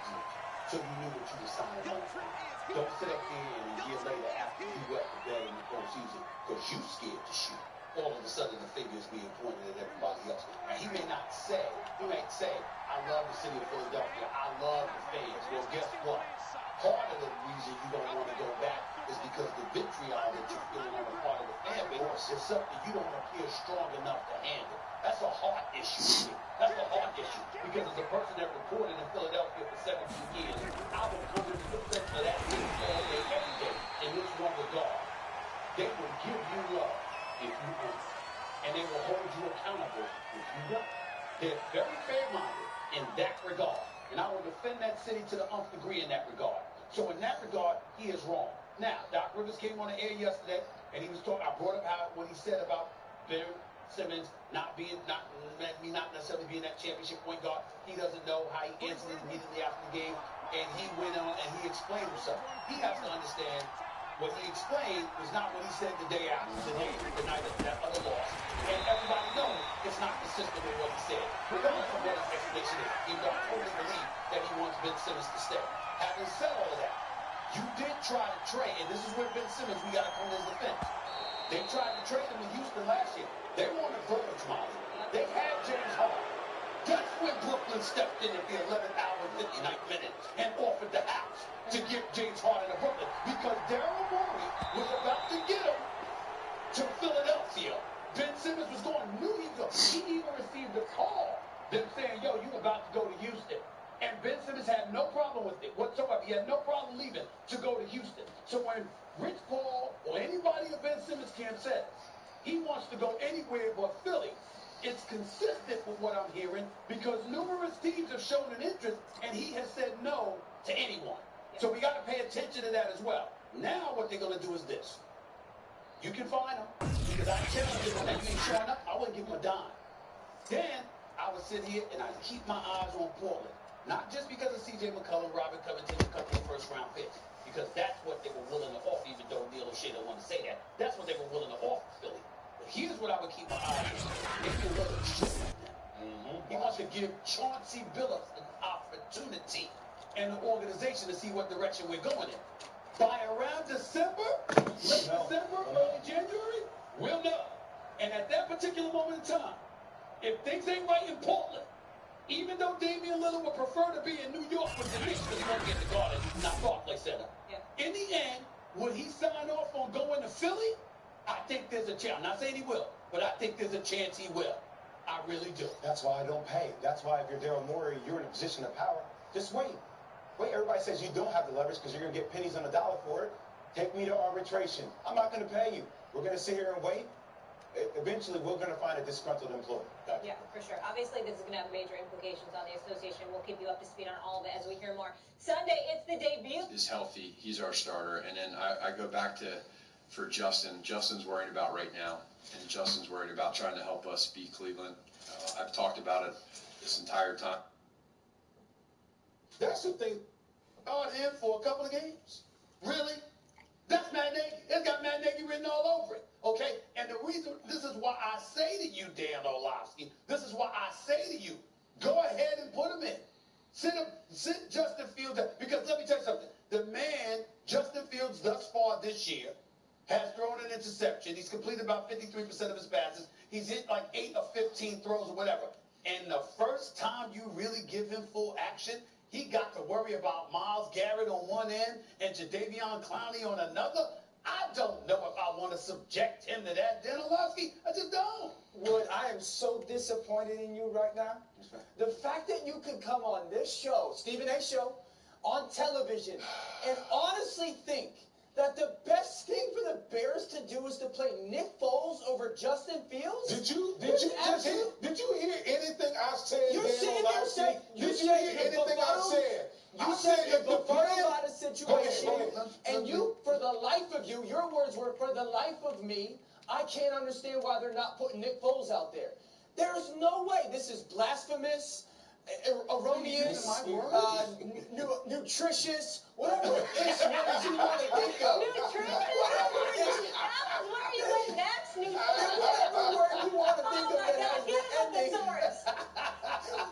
So you knew what you were signing up for. Don't sit up there and a year later after you wet the bed in the postseason because you scared to shoot. All of a sudden the fingers being pointed at everybody else. And he may say, I love the city of Philadelphia. I love the fans. Well, guess what? Part of the reason you don't want to go back is because the vitriol that you're feeling on the part of the fan base is something you don't appear strong enough to handle. That's a heart issue. That's a heart issue. Because as a person that reported in Philadelphia for 17 years, I would 100% for that team all day, every day. In this one regard, they will give you love if you earn it. And they will hold you accountable if you don't. They're very fair-minded in that regard. And I will defend that city to the nth degree in that regard. So in that regard, he is wrong. Now, Doc Rivers came on the air yesterday, and he was talking. I brought up what he said about Ben Simmons not necessarily being that championship point guard. He doesn't know how he answered it immediately after the game, and he went on and he explained himself. He has to understand what he explained was not what he said the day after the night of that other loss. And everybody knows it's not consistent with what he said. Regardless of what his explanation is, even though I totally believe that he wants Ben Simmons to stay. Having said all of that, you did try to trade, and this is where Ben Simmons, we got to come to his defense. They tried to trade him in Houston last year. They wanted Burbage, Molly. They had James Harden. That's when Brooklyn stepped in at the 11th hour and 59th minute and offered the house to give James Harden to Brooklyn because Daryl Morey was about to get him to Philadelphia. Ben Simmons was going, knew he was going. He even received a call, them saying, yo, you about to go to Houston. And Ben Simmons had no problem with it whatsoever. He had no problem leaving to go to Houston. So when Rich Paul or anybody at Ben Simmons' camp says he wants to go anywhere but Philly, it's consistent with what I'm hearing because numerous teams have shown an interest and he has said no to anyone. So we got to pay attention to that as well. Now what they're going to do is this. You can find him because I challenge him that he ain't showing up. I wouldn't give him a dime. Then I would sit here and I'd keep my eyes on Portland. Not just because of C.J. McCollum, Robert Covington, a couple of first-round picks. Because that's what they were willing to offer, even though Neil O'Shea don't want to say that. That's what they were willing to offer Philly. But here's what I would keep my eyes on. Maybe another shit like that. He wants to give Chauncey Billups an opportunity and the organization to see what direction we're going in. By around December, late December, early January, we'll know. And at that particular moment in time, if things ain't right in Portland, even though Damian Lillard would prefer to be in New York with the Knicks because he won't get the Garden, not Barclays Center. Yeah. In the end, would he sign off on going to Philly? I think there's a chance. I'm not saying he will, but I think there's a chance he will. I really do. That's why I don't pay. That's why if you're Daryl Morey, you're in a position of power. Just wait. Wait, everybody says you don't have the leverage because you're going to get pennies on the dollar for it. Take me to arbitration. I'm not going to pay you. We're going to sit here and wait. Eventually, we're going to find a disgruntled employee. Yeah, for sure. Obviously, this is going to have major implications on the association. We'll keep you up to speed on all of it as we hear more. Sunday, it's the debut. Is healthy. He's our starter. And then I go back to, for Justin. Justin's worried about right now. And Justin's worried about trying to help us beat Cleveland. I've talked about it this entire time. That's the thing. On him for a couple of games? Really? That's Matt Nagy. It's got Matt Nagy written all over it. Okay? And the reason, this is why I say to you, Dan Orlovsky, this is why I say to you, go ahead and put him in. Sit Justin Fields, because let me tell you something. The man, Justin Fields, thus far this year, has thrown an interception. He's completed about 53% of his passes. He's hit like 8 of 15 throws or whatever. And the first time you really give him full action, he got to worry about Myles Garrett on one end and Jadeveon Clowney on another. I don't know if I want to subject him to that, Dan Orlovsky. I just don't. Wood, I am so disappointed in you right now. The fact that you could come on this show, Stephen A. Show, on television, and honestly think that the best thing for the Bears to do is to play Nick Foles over Justin Fields? Did you hear anything I said? You're sitting there saying, did you hear anything I said? You said if the befuddled by the situation, and you, for the life of you, your words were, for the life of me, I can't understand why they're not putting Nick Foles out there. There's no way. This is blasphemous, erroneous, nutritious, whatever it is words you want to think of. Nutritious? Where are you at next? Nutritious? Whatever word you want to think of that God, has get the him ending. the source.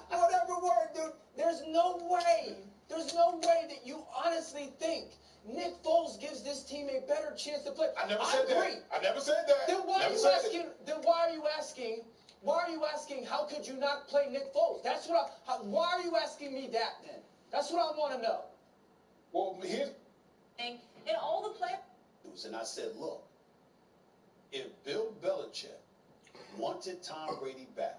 Whatever word, dude. There's no way that you honestly think Nick Foles gives this team a better chance to play. I never said that. I never said that. Then why are you asking? How could you not play Nick Foles? That's what. Why are you asking me that then? That's what I want to know. Well, here's. And all the players. And I said, look, if Bill Belichick wanted Tom Brady back,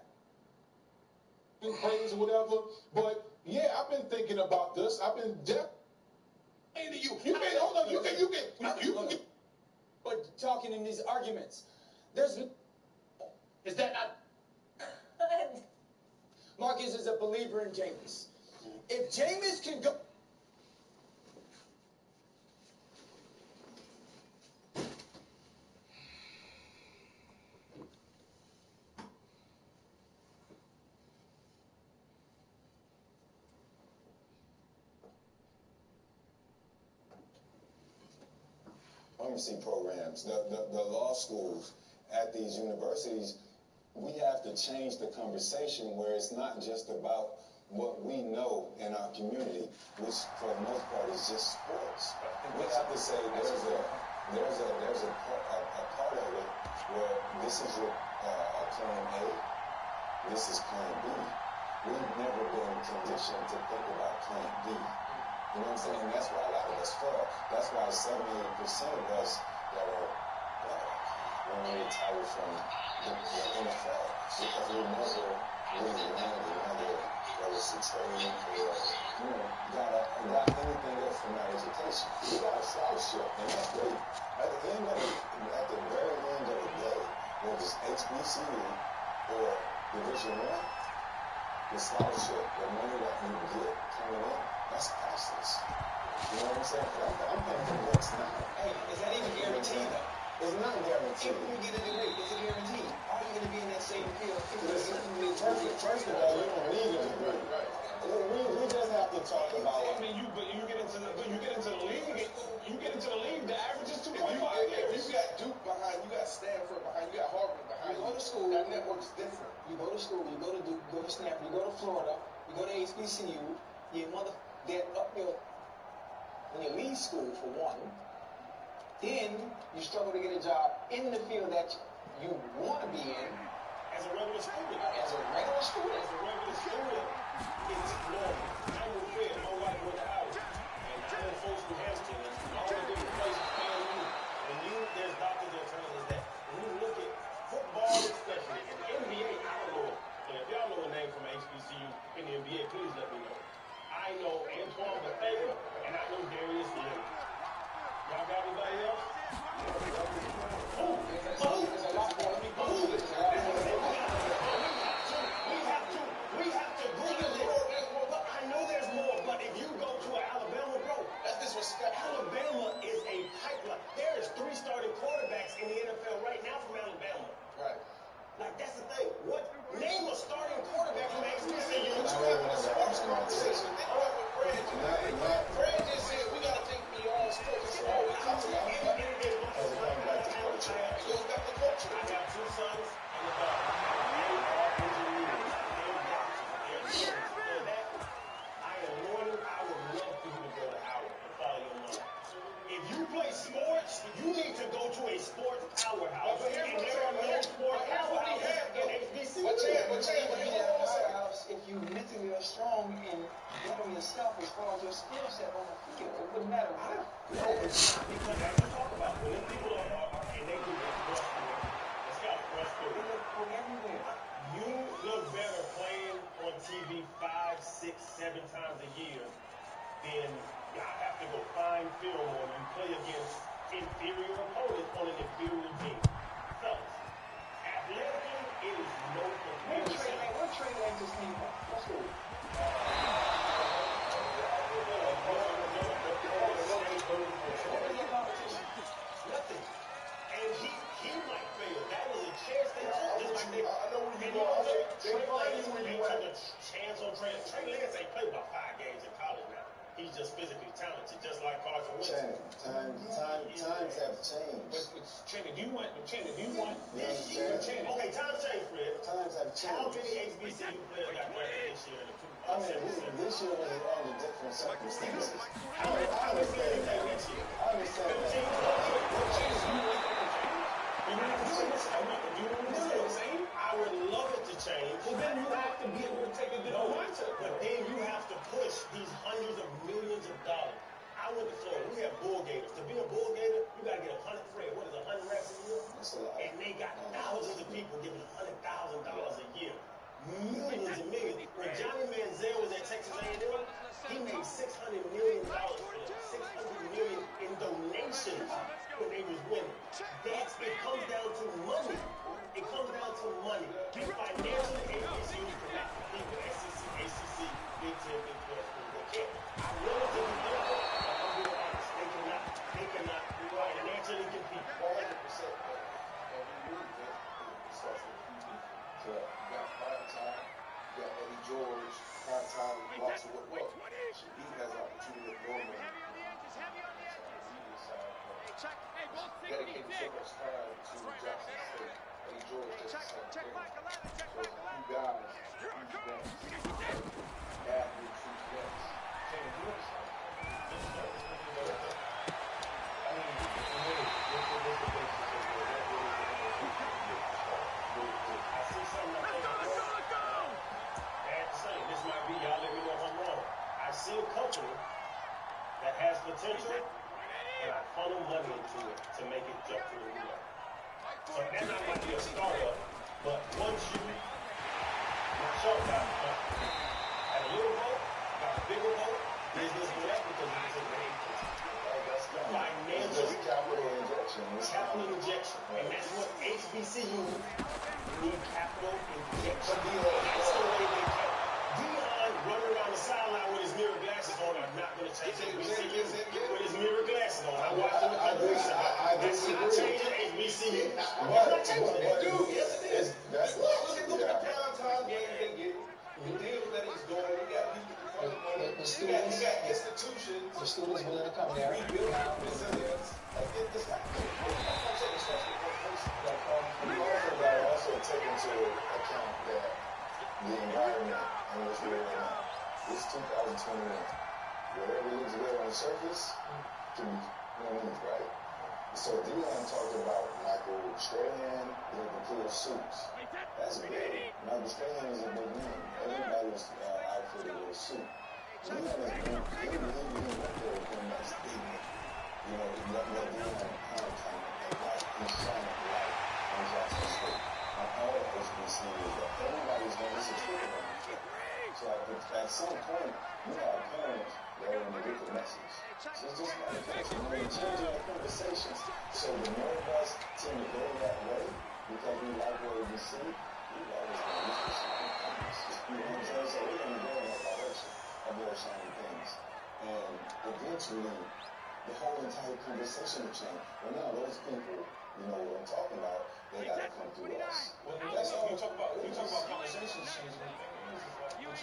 praise or whatever, but yeah, I've been thinking about this. I've been But talking in these arguments, is that not? Marcus is a believer in Jameis. If Jameis can go. Pharmacy programs, the law schools at these universities, we have to change the conversation where it's not just about what we know in our community, which for the most part is just sports. We have to say there's a part of it where this is your plan A, this is plan B. We've never been conditioned to think about plan B. You know what I'm saying? And that's why a lot of us fail. That's why 78% of us that are when we retire from the NFL, because we never really learned another, whether it's a trade or, got anything else from our education. We got a scholarship, and that's great. At the very end of the day, whether it's HBCU or Division I, the scholarship, the money that you get coming in, that's priceless. You know what I'm saying? I'm paying for this now. Hey, is that even guaranteed though? It's not guaranteed. If you get a degree, it's a guarantee. Are you going to be in that same field? Listen, first of all, we don't need a degree. We just have to talk about. I mean, you get into the league, the average is 2.5 years. You got Duke behind, you got Stanford behind, you got Harvard behind. You go to school, that network's different. You go to school, you go to Duke, you go to Stanford, you go to Florida, you go to HBCU, when you leave school for one, then you struggle to get a job in the field that you want to be in. As a regular student. As a regular student. It's normal. I will fail. My wife went to Howard. And I'm in folks New Hampshire. And all the different places paying you. And there's doctors that tell us that when you look at football especially, and the NBA, I don't know. And if y'all know a name from HBCU in the NBA, please let me know. I know skill set on the field. It wouldn't matter what. No, it's not, because as you talk about, when them people are and they do this brush through, it's got a brush through. They look for everywhere. You look better playing on TV 5, 6, 7 times a year than y'all have to go find film on you play against inferior opponents on an inferior team. Fellas, athletically, it is no comparison. What Trey Lance just came from? Let's go. Nothing. And he might fail. That was a chance they took. Just like they, I know where and you are. Trey Lance, they took a chance on Trey. Trey Lance ain't played about 5 games in college now. He's just physically talented, just like Carson Wentz. Times have changed. Channing, do you want Yes, Channing? Okay, times change, Fred. Times have How changed. many HBCU players got drafted this year in the I mean, this year was under different circumstances. How many players came next year? I understand that. I would love it to change. Well, then you have to be able to take a different mindset. But then you have to push these hundreds of millions of dollars. I went to Florida. We have bull gators. To be a bull gator, you got to get 100 Fred. What is 100 reps a year? That's a lot. And they got thousands of people giving $100,000 a year. Millions and millions. When Johnny Manziel was at Texas A&M, he made $600 million for them. $600 million in donations when they was winning. It comes down to money. It comes down to money. And financially, HBCUs cannot compete with SEC, ACC, Big 10, Big 12 schools. They can't. I relatively think that, but I'm being honest. They cannot financially compete. 100%. And we really think it starts with QB. So you got prime time, you got Eddie George, prime time, lots of what. So he has an opportunity to go on dedicated so much time to Jackson State. Eddie George does the same thing. So you guys, huge backs. Athletes, huge backs. Can you understand? I mean, what's the basis of I see something like that. Bad to say. This might be, y'all let me know if I'm wrong. I see a company that has potential, and I funnel money into it to make it jump to a new level. So that might be a startup, but once you, my short got at a little boat, got a bigger boat, business go up because you can take the That's financial capital injection. capital injection. And that's what HBCU need, capital injection. That's the way they can. Dion running around the sideline with his mirror glasses on are not going to change HBCU. With his mirror glasses on. I watched him at the That's not changing HBCU. That's not changing it. Dude, yes it is. Look at the Yeah. prime time games they get, the deals that he's doing. He got people to fund money. The He students- got institutions. The students willing to come there. Rebuilding resilience. It's not. I'm saying it starts with one person. You also got to also take into account that the environment in which we're in now. It's 2021. Whatever looks good on the surface can be underneath, right? So Dion talked about Michael Strahan, the kid suits. That's big. Michael Strahan is a big name. Everybody was outfitted with a suit. Dion is big. He went there with him as big. You know, what Dion had kind of like his son of life on Jackson State. My all of HBC is that everybody's going to listen to it. So at some point, you have parents that are going to get the message. So it's just like we're changing our conversations. So the more of us tend to go that way because we like what we see, we've always been used to shiny things. You know what I'm saying? So we're going to go in that direction of those shiny things. And eventually, the whole entire conversation will change. Well, now those people, you know what I'm talking about, they got to come through us. Well, that's all we talk about. When you talk about conversations changing, if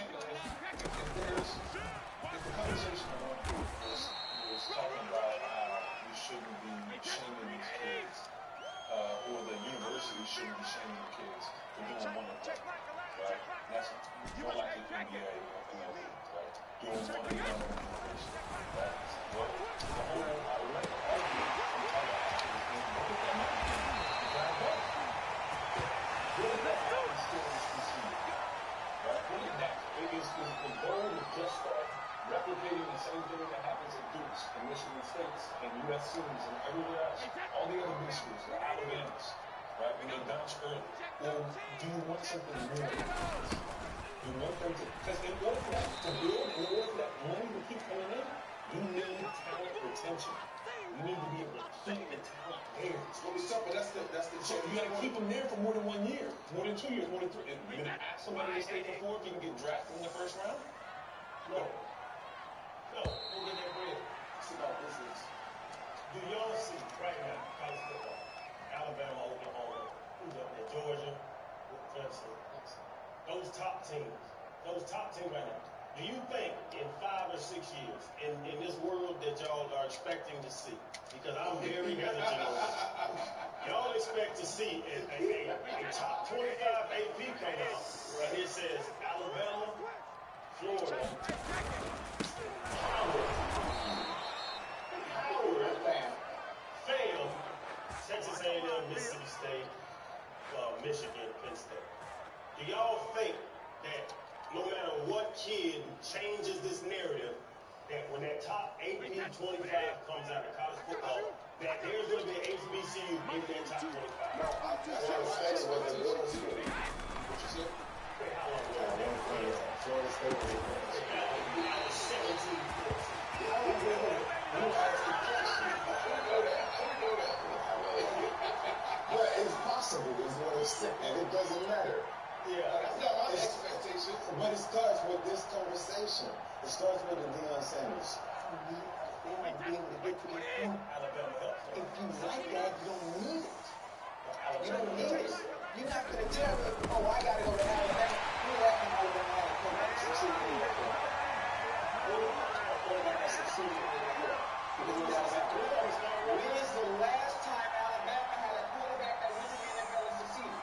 the conversation was talking about how we shouldn't be shaming these kids, or the university shouldn't be shaming the kids for doing one of them, right? That's more like the NBA or MLB, right? Doing one of them on innovation, right? Well, the whole argument from other athletes is look at that money. You gotta go. What if that happens still in HBCU? Right? What if that? Is the goal to just start replicating the same something more than this. You want them to, because in order for that to build, in order for that money to keep coming in, you need talent retention. You need to be able to keep the talent there. It's gonna be tough, but that's the So you got to keep them there for more than 1 year, more than 2 years, more than 3. You're gonna ask somebody to stay for 4 if you can get drafted in the first round? No. No. Go get that bread. It's about business. Do y'all see right now college football? Alabama, Oklahoma, who's up there? Georgia, Clemson. Those top teams right now. Do you think in 5 or 6 years, in this world that y'all are expecting to see, because I'm very hesitant on this, y'all expect to see a top 25 AP come out, and it says Alabama, Florida, Howard, fail, Texas A&M, Mississippi State, Michigan, Penn State. Do y'all think that no matter what kid changes this narrative, that when that top AP 25 comes out of college football, that there's going to be an HBCU in that top 25? No, that's what I'm saying. What you said? Wait, how long ago? Florida State was 17. But it's possible, is what I'm saying. It doesn't matter. Yeah, that's not my expectation. But it starts with this conversation. It starts with the Deion Sanders. They might be able to get to this point. Alabama helps. If you like that, you don't need it. You don't need it. You're not going to tell me, oh, I got to go to Alabama. Who left in Alabama had a quarterback succeeded in New York? A quarterback that succeeded in New York. Because he was Alabama. When is the last time Alabama had a quarterback that went to the NFL and succeeded?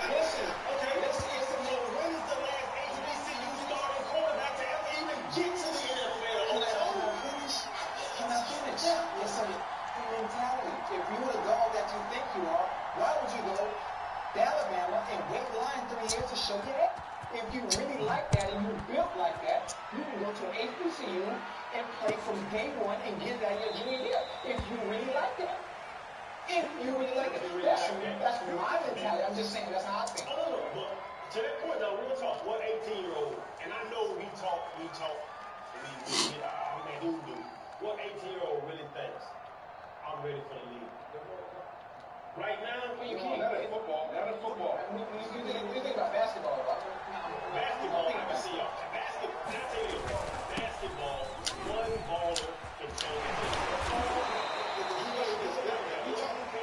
Listen, so when is the last HBCU starting quarterback to ever even get to the NFL? Can I finish? Listen, the mentality. If you were the dog that you think you are, why would you go to Alabama and wait in line 3 years to show your head? If you really like that and you're built like that, you can go to an HBCU and play from day one and get it out of your junior year. If you really like that. If you really like it. That's my mentality. I'm just saying that's how I think. No. But to that point, now, real talk, what 18-year-old, and I know we talk, we do. What 18-year-old really thinks, I'm ready for the league? Right now, Well, you can't. Not in football. You think about basketball, right? Basketball, I can see y'all. Basketball, one baller can change the game.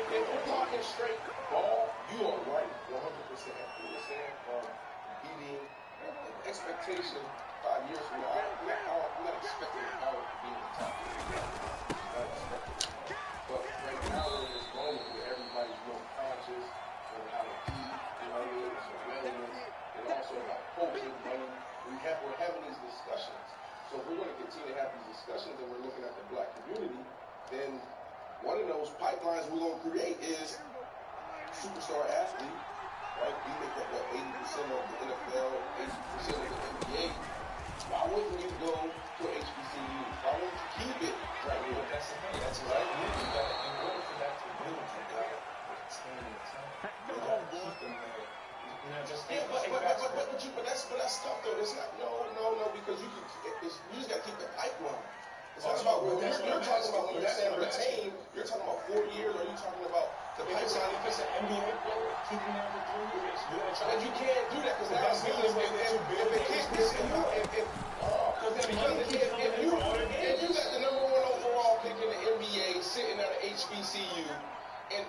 If we're talking straight ball, you are right 100%. You're saying beating expectation 5 years from now. I'm not expecting Howard to be in the top. Not expecting. But right now, we're in this moment where everybody's real conscious of how to eat, so wellness, and also about culture, money. We're having these discussions. So if we're going to continue to have these discussions and we're looking at the black community, then one of those pipelines we're going to create is superstar athlete, right? We make up, 80% of the NFL, 80% of the NBA. Why wouldn't you go to HBCU? Why wouldn't you keep it right here? That's the thing. That's right. In order for that to build, you got to retain the talent. You got to keep them there. But that's tough though. It's not no because you just got to keep the pipeline. It's not about you're talking about when you're saying retain. You're talking about 4 years, or are you talking about the pipeline? If it's an NBA player, keeping them for 3 years, you're gonna try. But you can't do that because now if you got the number 1 overall pick in the NBA sitting at an HBCU, and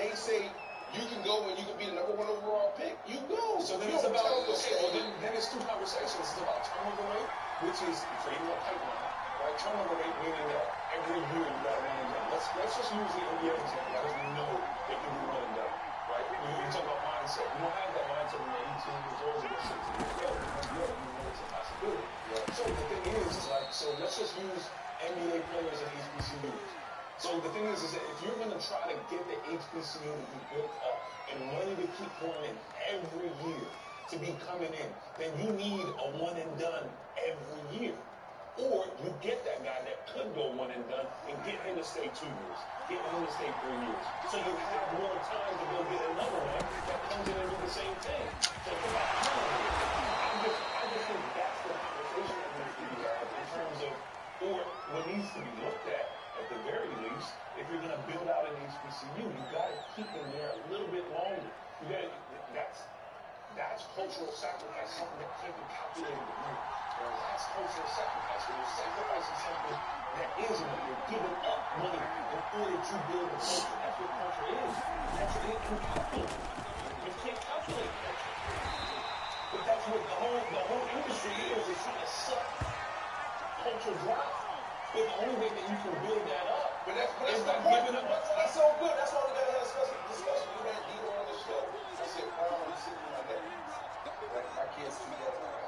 they say you can go and you can be the number 1 overall pick, you go. So then it's about then it's 2 conversations. It's about turnover rate, which is creating a pipeline. Right, turnover rate meaning that every year you got to run and done. Let's just use the NBA example because we know that you can run and done, right? You talk about mindset. You don't have that mindset when you're 18 years old or 16 years old. You know it's a possibility. Yeah. So the thing is so let's just use NBA players and HBCUs. So the thing is that if you're going to try to get the HBCU to be built up and money to keep pouring in every year to be coming in, then you need a one and done every year. Or you get that guy that could go one and done and get him to stay 2 years, get him to stay 3 years. So you have more time to go get another one that comes in and do the same thing. So it's about time. I just think that's the conversation that needs to be had in terms of, or what needs to be looked at the very least, if you're going to build out an HBCU, you got to keep them there a little bit longer. You got that's cultural sacrifice, something that can't be calculated with money. That's cultural sacrifice. When you're sacrificing something that is money, you're giving up money in order to build a culture. That's what culture is. That's what it can calculate. You can't calculate culture. But that's what the whole industry is trying to suck culture dry. But the only way that you can build that up is by giving up. That's so good. That's why we got to have a special discussion. We had Dino on the show. I said, Crown, I'm sitting in my neck. Like, my kids treat that like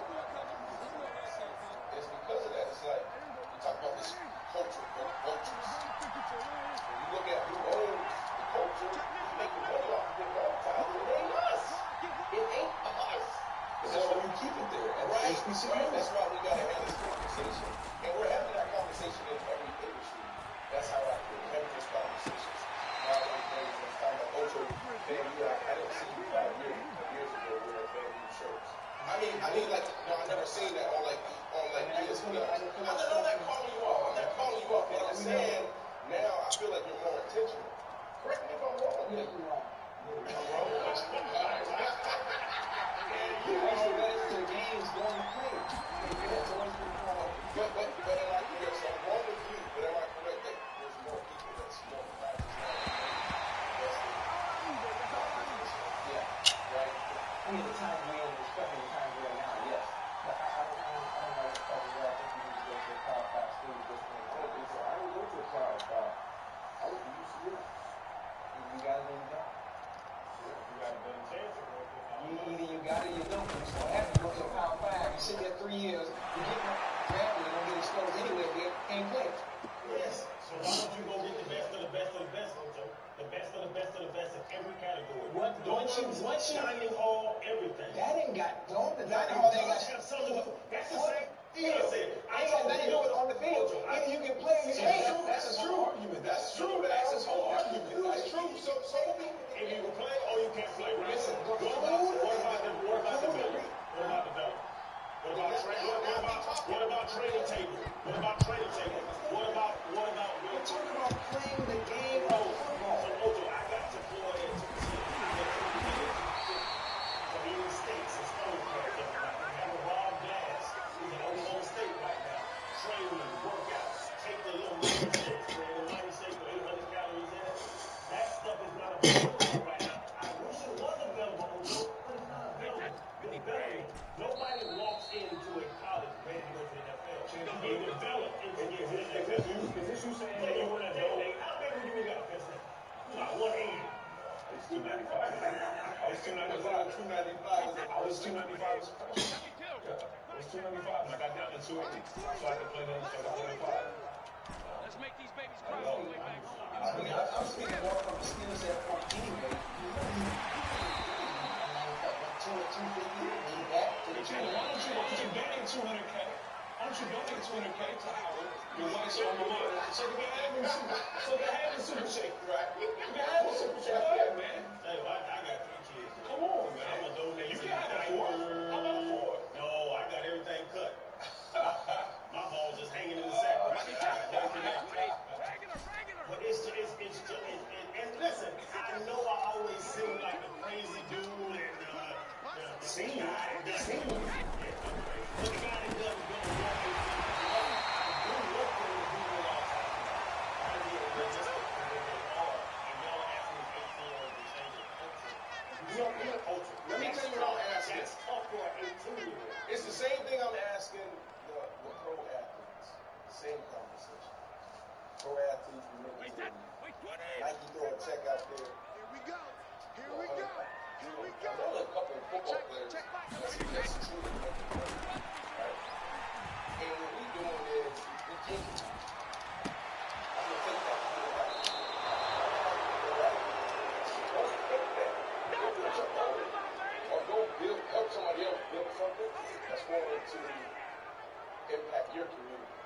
it's because of that. It's like, we talk about this culture, vultures. When you look at who owns the culture, who's making money off of it all the time, it ain't us. It ain't us. That's why we keep it there at the HBCU. Right. That's why we got to have this conversation. And we're having that conversation in every industry. That's how I feel. We're having those conversations. Now, like, it's time to Ocho, I didn't see you 5 years ago wearing FAMU shirts. I mean, like, no, I never seen that on ESPN. I'm not calling you off. I'm not calling you off. But I'm saying now I feel like you're more intentional. Correct me if I'm wrong. Yeah, you're wrong. I'm wrong. You know, that's the game's going to play. It's always been called. But am I correct? So I'm wrong with you, but am I correct that there's more people that's more practice now? Yeah. Right? I mean, the time we're in, especially the time we're in now, yes. But I don't know if that's where I think you need to go to a Power 5 school just to make sure. I don't go to a Power 5. I would use you. You got it or you don't. You got a better chance of going to a Power 5. Either you got it or you don't. You still have to go to a Power 5. You sit there 3 years, you get drafted, you don't get exposed anywhere, you can't play. Yes. So why don't you go get the best of the best of the best, Ocho? The best of the best of the best in every category. Once you dining hall, everything. That ain't got, don't, the dining Hall hall ain't got, that's the same. I got nothing to do with on the field. Either you can play or you can't. That's a true argument. That's true. That's his whole argument. That's true. So If you can play or you can't play, right? Listen, What about development? What about training table? What about training table? What about We're talking about playing the game of football. So Ocho, I got to Florida to United States and Stonecrest. I have a Rob Glass. He's in Oklahoma State right now. Training, workouts, take the little 90 shakes with 800 calories in it. That stuff is not available right now. I wish it was available, Ocho, but it's not available. Nobody walks into a college ready to go to the NFL. You develop into the NFL. Is this you saying that you want to know? How big would you got a fist? About 180. It's 295. I was 295. I was 295 as a freshman. Yeah, I was 295 and I got down to 280. So I could play the 25. Let's make these babies cry all the way back home. I mean, I'm speaking more from a skill set point anyway. 250, need that. Why don't you donate 200K? Why don't you donate 200K to Howard? Your wife's alma mater. So they can have the super shake, right? You can have the super shake. Go ahead, man. Hey, I got 3 kids. Come on, man. I'm gonna donate. You can have 4. How about 4? No, I got everything cut. My ball's just hanging in the sack. But it's just, and listen, I know I always seem like a crazy dude and the scene. But the guy that doesn't go and walk with I do look for the people all the time. I try to be realistic for what they are. And y'all are asking me 18-year-olds to change their culture. You don't need a culture. Let me tell you what I'm asking. That's tough for an 18-year-old. It's the same thing I'm asking the pro athletes. Same conversation. Pro athletes, we make it. Nike throw a check out there. Here we go. Here we go. Here we go. I know a couple of football players that's truly making money. Right? And what we doing is we take it. I'm gonna take that to the right. Don't take that. Go put your own. Or go help somebody else build something that's going to impact your community.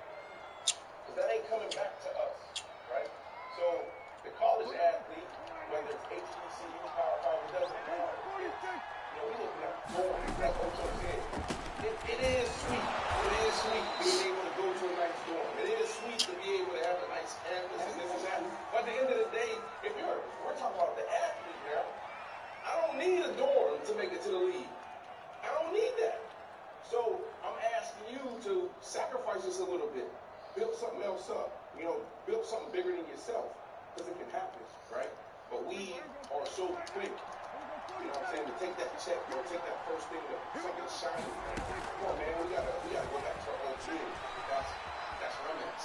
so quick. You know what I'm saying? To take that check, take that first thing, something shiny. Come on, man, we gotta go back to our old team. That's where I'm at.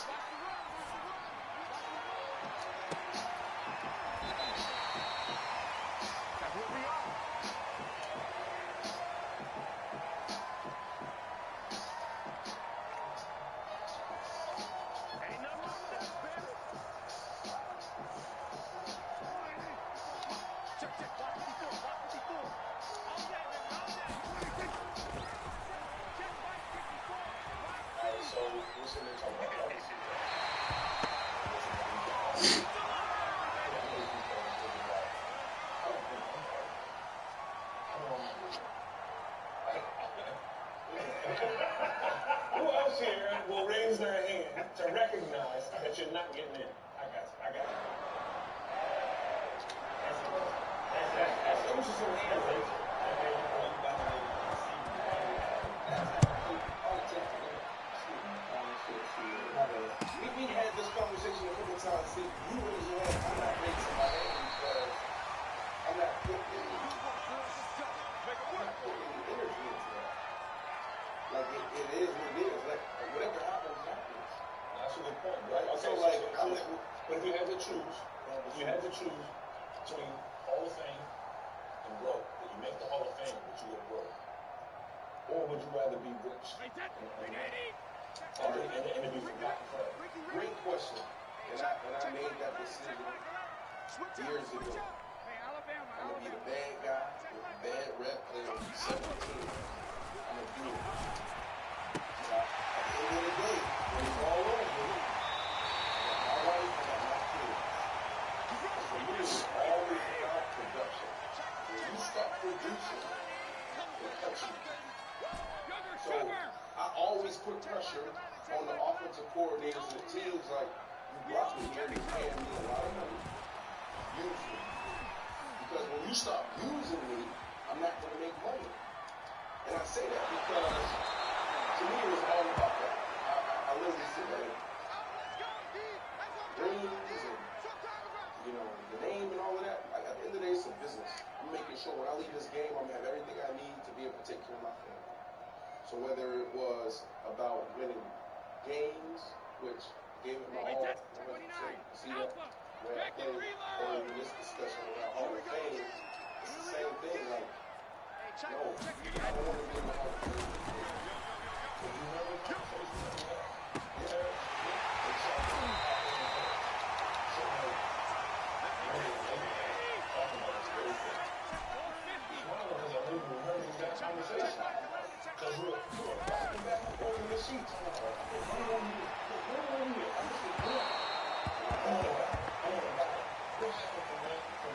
Who else here will raise their hand to recognize that you're not getting in? I got you. Those are some hands raised. We had this conversation a couple times. See, you raise your hand. I'm not raising my hand because I'm not putting any energy into that. Like, it is what it is. Like, whatever happens, happens. That's a good point, right? Okay, so, like, but if you had to choose, between Hall of Fame and broke, that you make the Hall of Fame, but you go broke, or would you rather be rich and be forgotten forever? Great question. And I made that decision years ago. I'm gonna be the bad guy with the bad rep playing on 17. I'm gonna do it. At the end of the day, when it's all over, I got my wife, I got my kids. For me, it's always about production. When you stop producing, it cuts you. So I always put pressure on the offensive coordinators and the teams. Like, you brought me here, you're paying me a lot of money. Use me. Because when you stop using me, I'm not going to make money. And I say that because, to me, it was all about that. I literally said that. Dreams and, the name and all of that. Like, at the end of the day, it's a business. I'm making sure when I leave this game, I'm going to have everything I need to be able to take care of my family. So whether it was about winning games, which gave it my all, see that? Where I played earlier in this discussion about Hall of Fame, it's the same thing. Like, no, I don't want to be in the Hall of Fame. So you have a conversation with that? Yeah. Because we're back and forth in the seats. I want to What happened from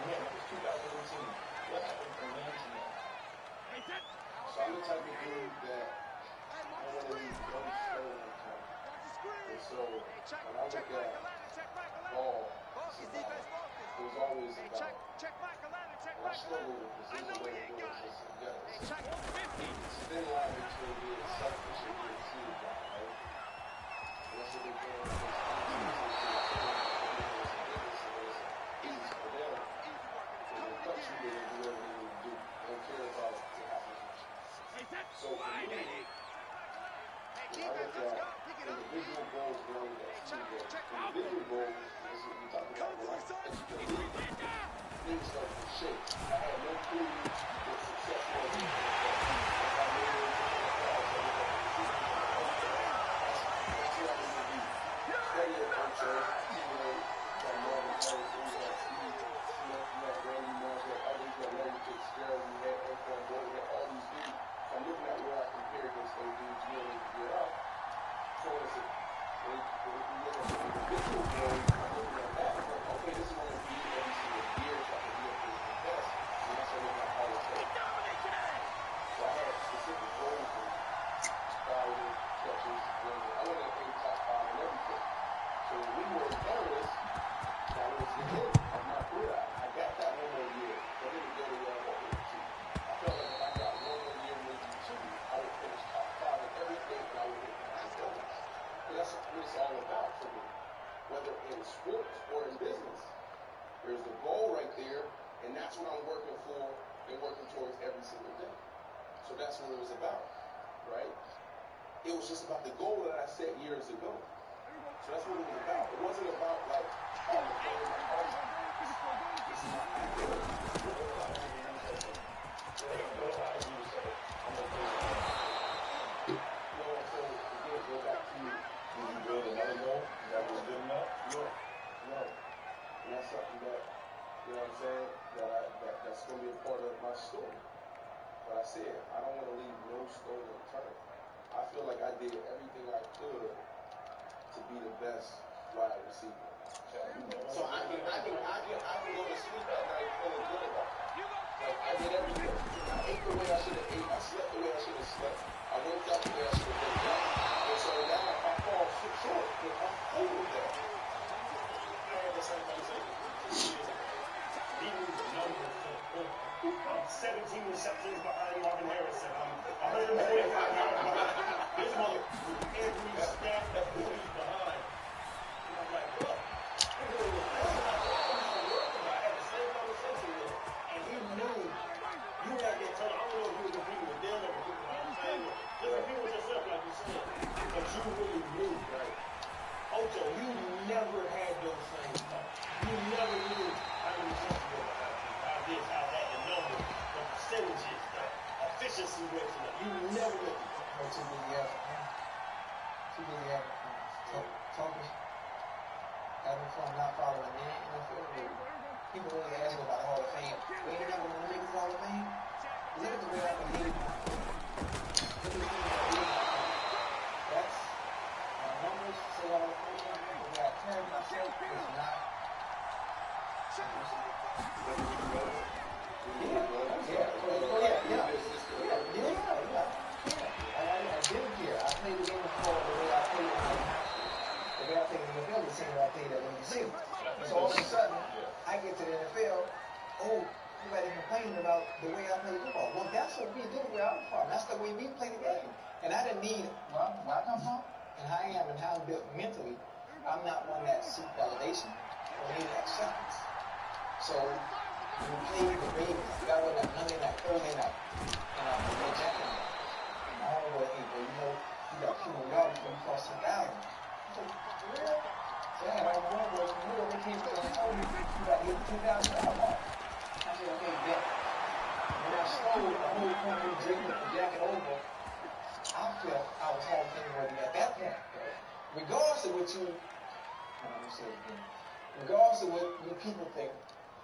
then? It was 2018. What happened from then to now? So I'm the type of dude that I want to leave no stone unturned. And so when I look at ball, it was always about, and I struggle with this. This is the way it goes. It's a thin line between being selfish and being team guy, right? And that's what they're doing. So for me, I look at individual goals growing as team goals. Individual goals is what we talk about. When I entered the league, things started to shake. I had no clue what success was. I made it into the playoffs. That's what I need to be. Steady approach, teammate, got Marvin Harris, we had Steve Smith, we had Randy Moss, we had others, we had Larry Fitzgerald, we had Antoine Boyd, we had all these dudes. I'm looking at where I compare against those dudes year in and year out. So when you look at the individual goals, I'm looking at that. Like, okay, this is what I'm beating every single year, so I can be up there the best. And that's what I'm looking at Hall of Fame. So I had specific goals and thousands, catches, wins. I wanted to be top 5 in everything. So when we were embarrassed, that was the end of my career. I got that one more year, but it didn't go the way I wanted it to. I felt like if I got one more year, maybe 2, I would finish top 5 in everything, and I would hit my goals. But that's what it's all about for me, whether in sports or in business. There's the goal right there, And that's what I'm working for and working towards every single day. So that's what it was about, right? It was just about the goal that I set years ago. So that's what it was about. It wasn't about like, oh, go back to you. Did you build another goal that was good enough? No. And that's something that, you know what I'm saying, that's going to be a part of my story. But I said, I don't want to leave no stone unturned. I feel like I did everything I could to be the best wide receiver. So I can go to sleep at night feeling good about it. Like I did everything. I ate the way I should have ate. I slept the way I should have slept. I worked out the way I should have worked out. And so now if I fall short, I'm cool with that. I had the same conversation 2 years ago. He knew the numbers. I'm 17 receptions behind Marvin Harrison. I'm 145 yards behind. This mother with every stat that he's behind. And I'm like, look, I had the same conversation with him. And he knew you had that turn. I don't know if you were competing with them or competing with the same. Just compete with yourself, like you said. But you really knew, right? Ocho, you never had those same thoughts. You never knew how many receptions you were behind. How this, how that, the numbers, the percentages, the efficiency rates. You never knew. Too many talkers having fun not following the NFL rule. People really ask me about the Hall of Fame. We ain't never gonna make the Hall of Fame. Look at the way I can lead. Look at the things I did. That's my numbers say Hall of Fame. The way I carry myself is not. I didn't care. I played the game of football the way I played it. The way I played in the NFL, the same way I played at NBC. So all of a sudden, I get to the NFL. Oh, everybody complaining about the way I play football. Well, that's what we do where I'm from. That's the way we play the game. And I didn't need where I come from and how I am and how I'm built mentally. I'm not one that seeks validation or need acceptance. So we played the Ravens. That was that Monday night, Thursday night. And I was rejecting it. My homeboy, hey, bro, you know, you got 200 yards before you cross 2,000. I said, for real? So I had all my homeboys from New York, they came to me and told me, you got to hit the 2,000 mark. I said, okay, bet. When I stole the whole point of drinking the jacket over, I felt I was Hall of Fame worthy at that point. Regardless of what you, I'm going to say it again. Regardless of what people think,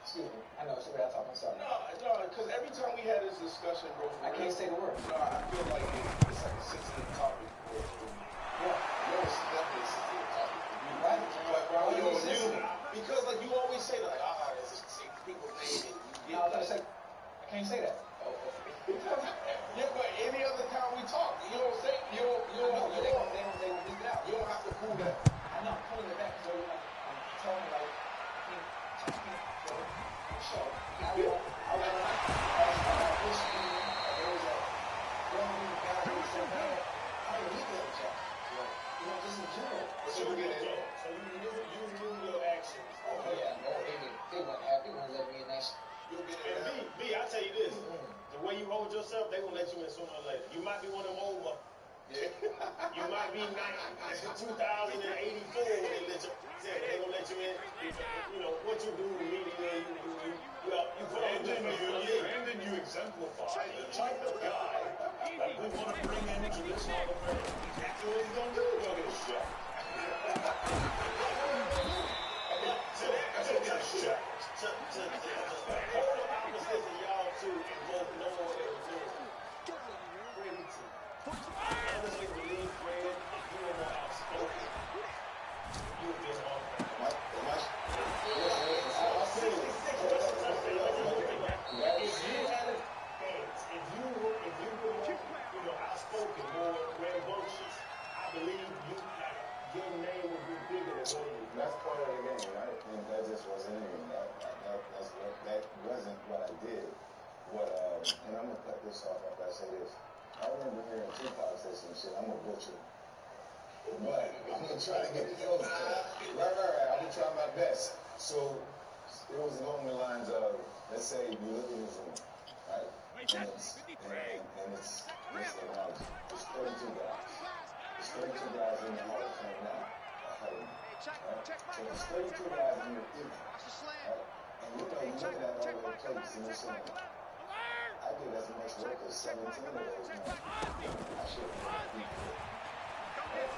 excuse me, I know it's the way I talk, I'm sorry. No, because every time we had this discussion, bro, I can't say the word. No, I feel like it's like a sensitive topic. Yeah, no, it's definitely a sensitive topic. Right? But bro, because like you always say that, like, it's just people name it. No, I was gonna say, I can't say that. Yeah, but any other time we talk, you don't say, you don't leave it out. You don't have to prove that. I know, I'm pulling it back, so I'm telling like, so I want this team, there was a young guy who said, man, I don't need that job. You know, just in general. So you knew your actions. Oh, yeah, no, they weren't happy. They weren't letting me in that. And B, I tell you this, the way you hold yourself, they gonna let you in sooner or later. You might be one of them over. Yeah. You might be 2084 when they let you. They gonna let you in. You know what you do in media. You put on and then you exemplify the type of guy that we want to bring into this Hall of Fame. That's what he's gonna do. Go get a shot. Hold the opposites of y'all two and both know what they were doing. Crazy team. Honestly, believe, Fred, if you were more outspoken, you would be an all If you had a dance, if you were more, outspoken, more rambunctious, I believe your name would be bigger than what it is. That's part of the game, right? And that just wasn't in me. That wasn't what I did. And I'm gonna cut this off after I say this. I remember hearing Tupac say some shit. I'm a butcher, but I'm gonna try to get close to it. Right. I'm gonna try my best. So It was along the lines of, let's say you look in this room, right? And it's this analogy. There's 32 guys. There's 32 guys in the Hall of Fame now. Ahead of me. Right? So there's 32 guys in your ear. Right? And you're looking at all their plates and you're saying, I did as much work as 17 of those men. I should have been right?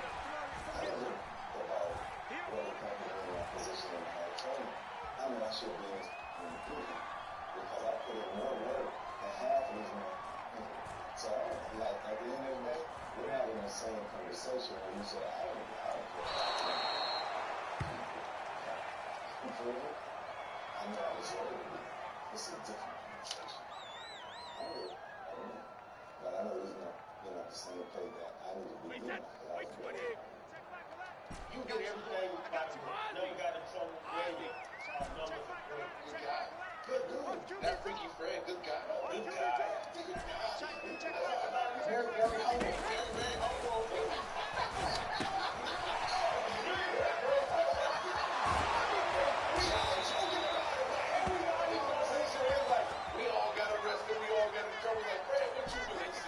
I don't look about what the company in my position in the Hall of Fame. I mean, I should be in the people because I put in more work than half of these men. So, like, at the end of the day, we're having the same conversation when you say, I don't care. You feel me? I know I was ready to be. This is a different conversation. I don't know. But I know he's not, the same play that I need to be doing because I was ready. You get everything about you. Never got in trouble. Randy, numbers. Good guy. Good dude. That freaky Fred, good guy. Good guy. Very, very humble. Very humble. We all got arrested. We all got in trouble. Like, Fred, what you doing? He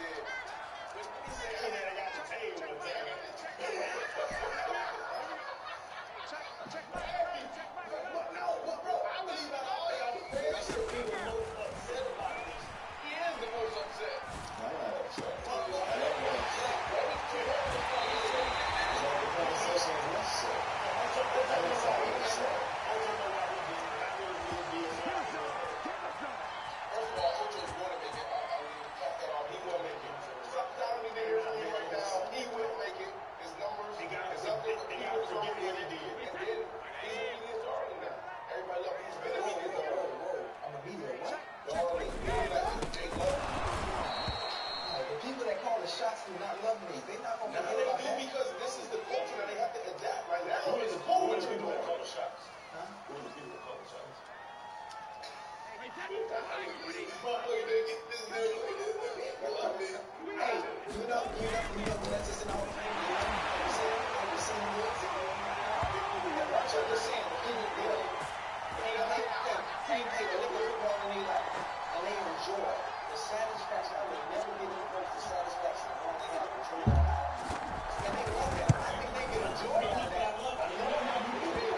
said, I got to tell you one thing. But bro, I believe that all y'all fans should be the most upset about this. He is the most upset. I'm not upset. I don't know. The conversation is necessary. First of all, Ocho's going to make it. Talk that off. He will make it. I don't need to hear from him right now. He will make it. His numbers. They got to forget what he did. And then he's a media darling now. Everybody loves him. He's been a media darling. I'm a media what? Darling. They love him. The people that call the shots do not love me. They're not going to forget about that. Because this is the culture that they have to adapt right now. Who is the people that call the shots? Huh? Who are the people that call the shots? Hey, you know, that's just an old thing. Watch what they're saying. They look at football and they like, and they enjoy the satisfaction. I would never give them folks the satisfaction of wanting to have control. And they love that. I think they can enjoy that. I love it. You're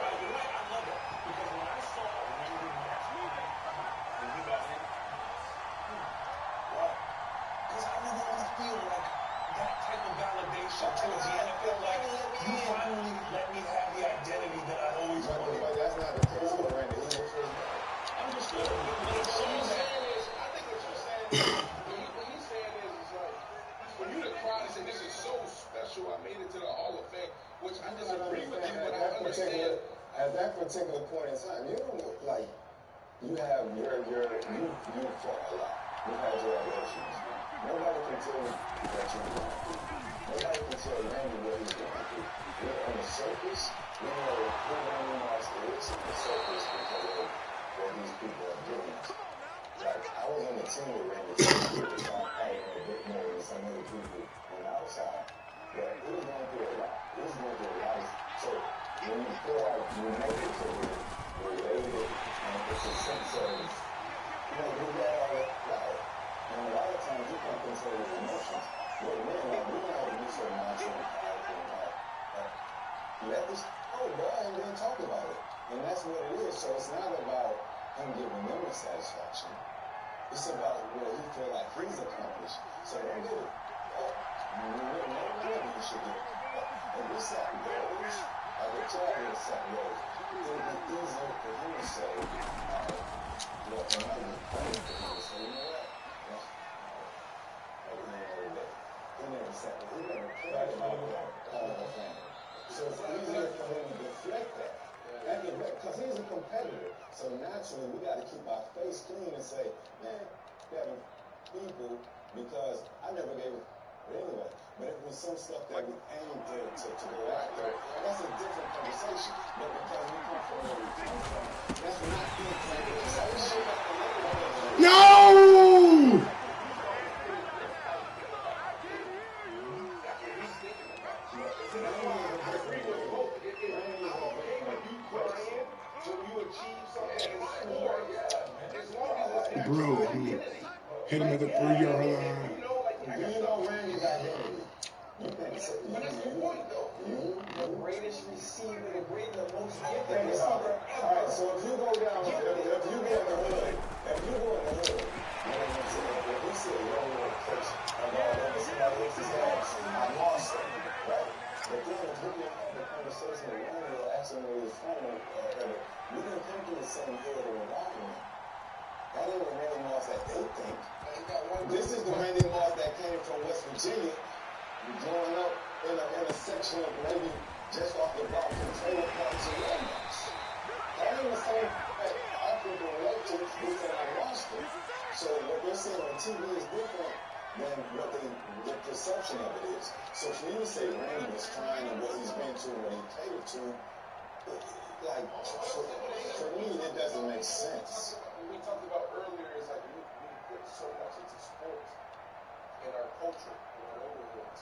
right. I love it. Because when I saw Randy Moss when he got in, wow. Because I never want to feel like that type of validation towards the NFL. Like, you finally let me have the identity that I always wanted. But that's not the case with Randy. I'm just saying. I think what you're saying is, what he's saying is like, for you to cry and say, this is so special, I made it to the Hall of Fame, which I disagree with you, but I understand. At that particular point in time, you don't look like you have you fought a lot. You had your emotions. Nobody can tell you that you're going through. Nobody can tell Randy what he's going through. You're on the surface. You know who Randy Moss is on the surface because of what these people are doing. Like, I was on the team with Randy, so I know a bit more than some other people on the outside. But he was going through a lot. He was going through a lot. So when you feel like you make it to related, and it's a sense of, we got all that clout. And a lot of times you can't control your emotions. But men, like, we don't have to be so natural and powerful and let this, bro, and then talk about it. And that's what it is. So it's not about him giving them the satisfaction. It's about what he feel like he's accomplished. So don't get it. Whatever you should get. If we set goals, like a child would set goals, it would be easier for him to say, it might be funny for him to say, you know what? At the end of the day, he never said that. He never cared about Hall of Fame. So it's easier for him to deflect that. Because he's a competitor. So naturally, we got to keep our face clean and say, man, Kevin, people, because I never gave it anyway. But it was some stuff that we aimed to go after. That's a different conversation. But because we come from where we come from, that's not the conversation. No! When you achieve something throw. Hit him at the 3-yard line. Do you know Randy got identity? But that's the point, though. The greatest receiver, the most gifted receiver ever. All right, so if you go down, if you go in the hood, if you see a young little coach and over somebody else's ass, I lost him, right? But then if you have the conversation with Randy or asking him his phone, we didn't come to the same head of environment. That ain't the Randy Moss that they think. This is the Randy Moss that came from West Virginia, growing up in a section of maybe just off the block from trailer parks and Walmarts. That ain't the same that I can relate to because I lost it. So what they're saying on TV is different than what the perception of it is. So for you to say Randy was fine and what he's been to and what he catered to, like, for me, it doesn't make sense. What we talked about earlier is like we put so much into sports in our culture, in our neighborhoods,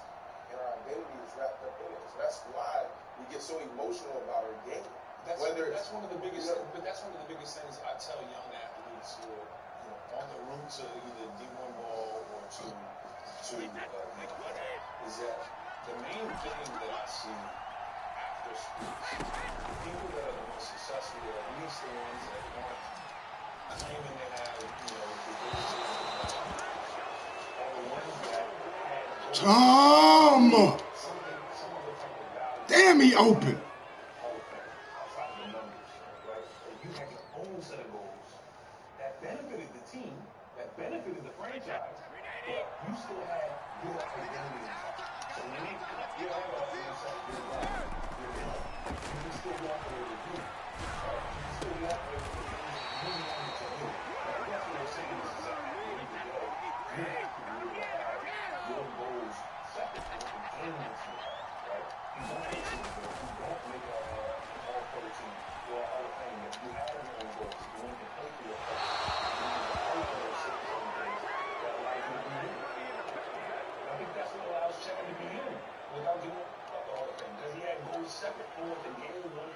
and our identity is wrapped up in it. So that's why we get so emotional about our game. That's one of the biggest. But that's one of the biggest things I tell young athletes who are, on the route to either D1 ball or to is that the main thing that I see after sports, people that are the most successful, or at least the ones that aren't claiming they have, the ability, are the ones that had Tom! Damn, he open. Outside of the numbers, right? You had your own set of goals that benefited the team, that benefited the franchise, but you still had your identity intact. So when they cut your head off and say you're done, you can still walk away with you, right? You can still walk away with the things that you wanted to do. But I guess what we're saying is that where you can go, you have to really have your goals set and aim this year, right? You don't make a all-pro team or a Hall of Fame if you have your own goals. You want to play for your club. I think that's what allows Checker to be in without getting the Hall of Fame, because he had goals separate from what the game was.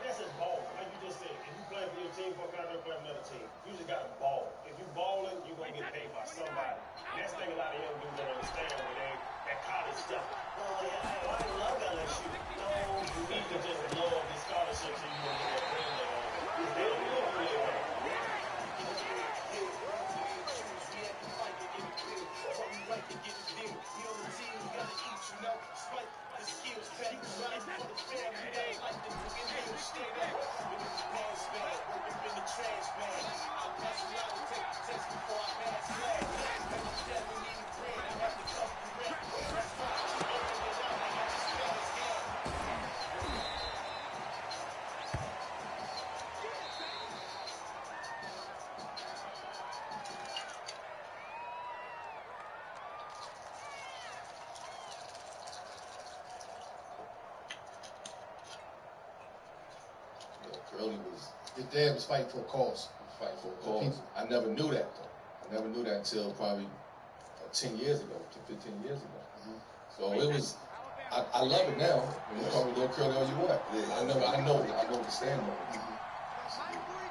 That's his ball. Like you just said, if you play for your team, fuck out there play for another team. You just got to ball. If you balling, you're going to get paid by somebody. That's the thing a lot of young dudes don't understand when they that college stuff. Oh, yeah, I love LSU. No, you need to just love the scholarship so you can get that brand name on. Because they don't look really well. His dad was fighting for a cause. I never knew that, though. I never knew that until probably 10 years ago, 15 years ago. So it was, I love it now. You call me Little Curly all you want. I know the stand on it.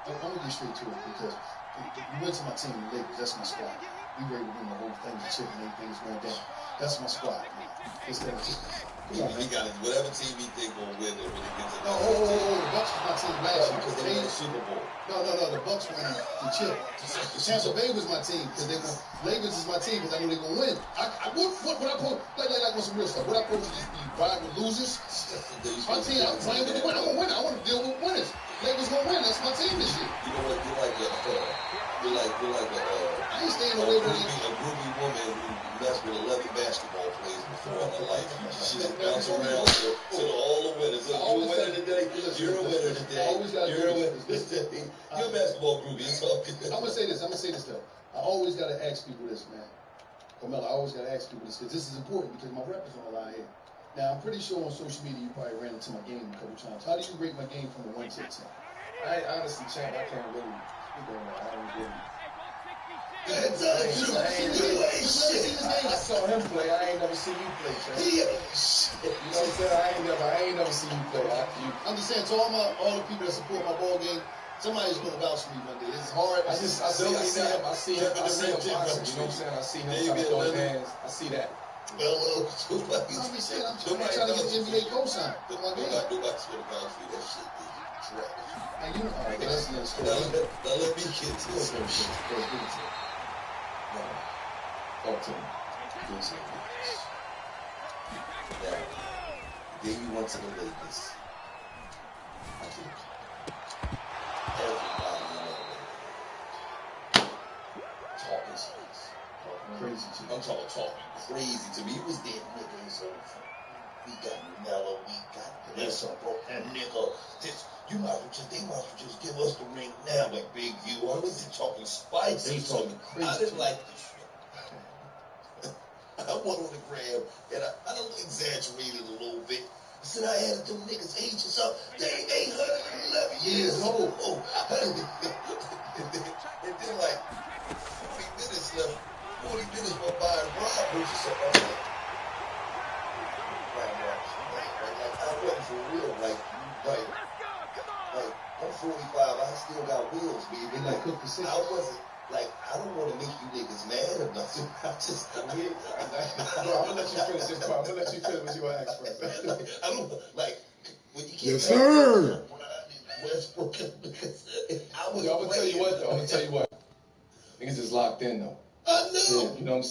I'm going to get straight to it because you went to my team, the Lakers. That's my squad. We ready to win the whole thing, the chip and everything is going down. That's my squad. Come on, man. He got it. Whatever team he think will win it when he gets it. No, the Bucks was my team last year because they won the Super Bowl. No, the Bucks won the chip. The Tampa Bay was my team because they won. Lakers is my team because I know they're gonna win. What I put like on some real stuff. What I supposed to just be riding with losers? My team, I'm playing with the win. I'm gonna win. I want to deal with winners. Lakers gonna win. That's my team this year. You know what? You're like I ain't staying away from a groupie woman who messed with 11 basketball players before in her life. She just bounce around to all the winners. So you're a winner today. You're a winner today. You're a winner today. You're a basketball groupie. It's all good. I'm gonna say this though. I always gotta ask people this, man. Carmelo, I always gotta ask people this because this is important because my rep is on the line here. Now I'm pretty sure on social media you probably ran into my game a couple times. How do you rate my game from a 1 to 10? I honestly, champ, I can't really speak on that. I don't really. I saw him play. I ain't never seen you play, champ. You know what I'm saying? I ain't never seen you play. I'm just saying to all the people that support my ball game, Somebody's gonna vouch for me one day. It's hard. I see him boxing. You know what I'm saying? I see him trying to throw his hands. I see that. Well, somebody. I'm trying to get an NBA cosign. Nobody swear to vouch for that shit. Trash. And you know, all right, that's another story. Now let me get to this. Talk to him. Now, then you went to the Lakers. I think everybody in LA talking space. Crazy to me. I'm talking crazy to me. He was there, nigga. He's over. We got Melo. We got this, bro. And nigga, this. They might as well just give us the ring now, like Big U. I was talking spice. They was talking crazy. I didn't like this shit. I went on the gram and I exaggerated a little bit. I said I added them niggas' ages up. They 811 years old. And then like 40 minutes left. 40 minutes went by and Rob was just up. I was like, I wasn't for real. Like I'm 45. I still got wheels, baby. Like I wasn't. Like, I don't want to make you niggas mad or nothing. I'm gonna let you finish this part. I'm gonna let you finish what you want to ask first. I don't like when you Yes, sir. Westbrook because I was. I'm gonna tell you what though. Niggas is locked in though. I know. Yeah, you know what I'm saying?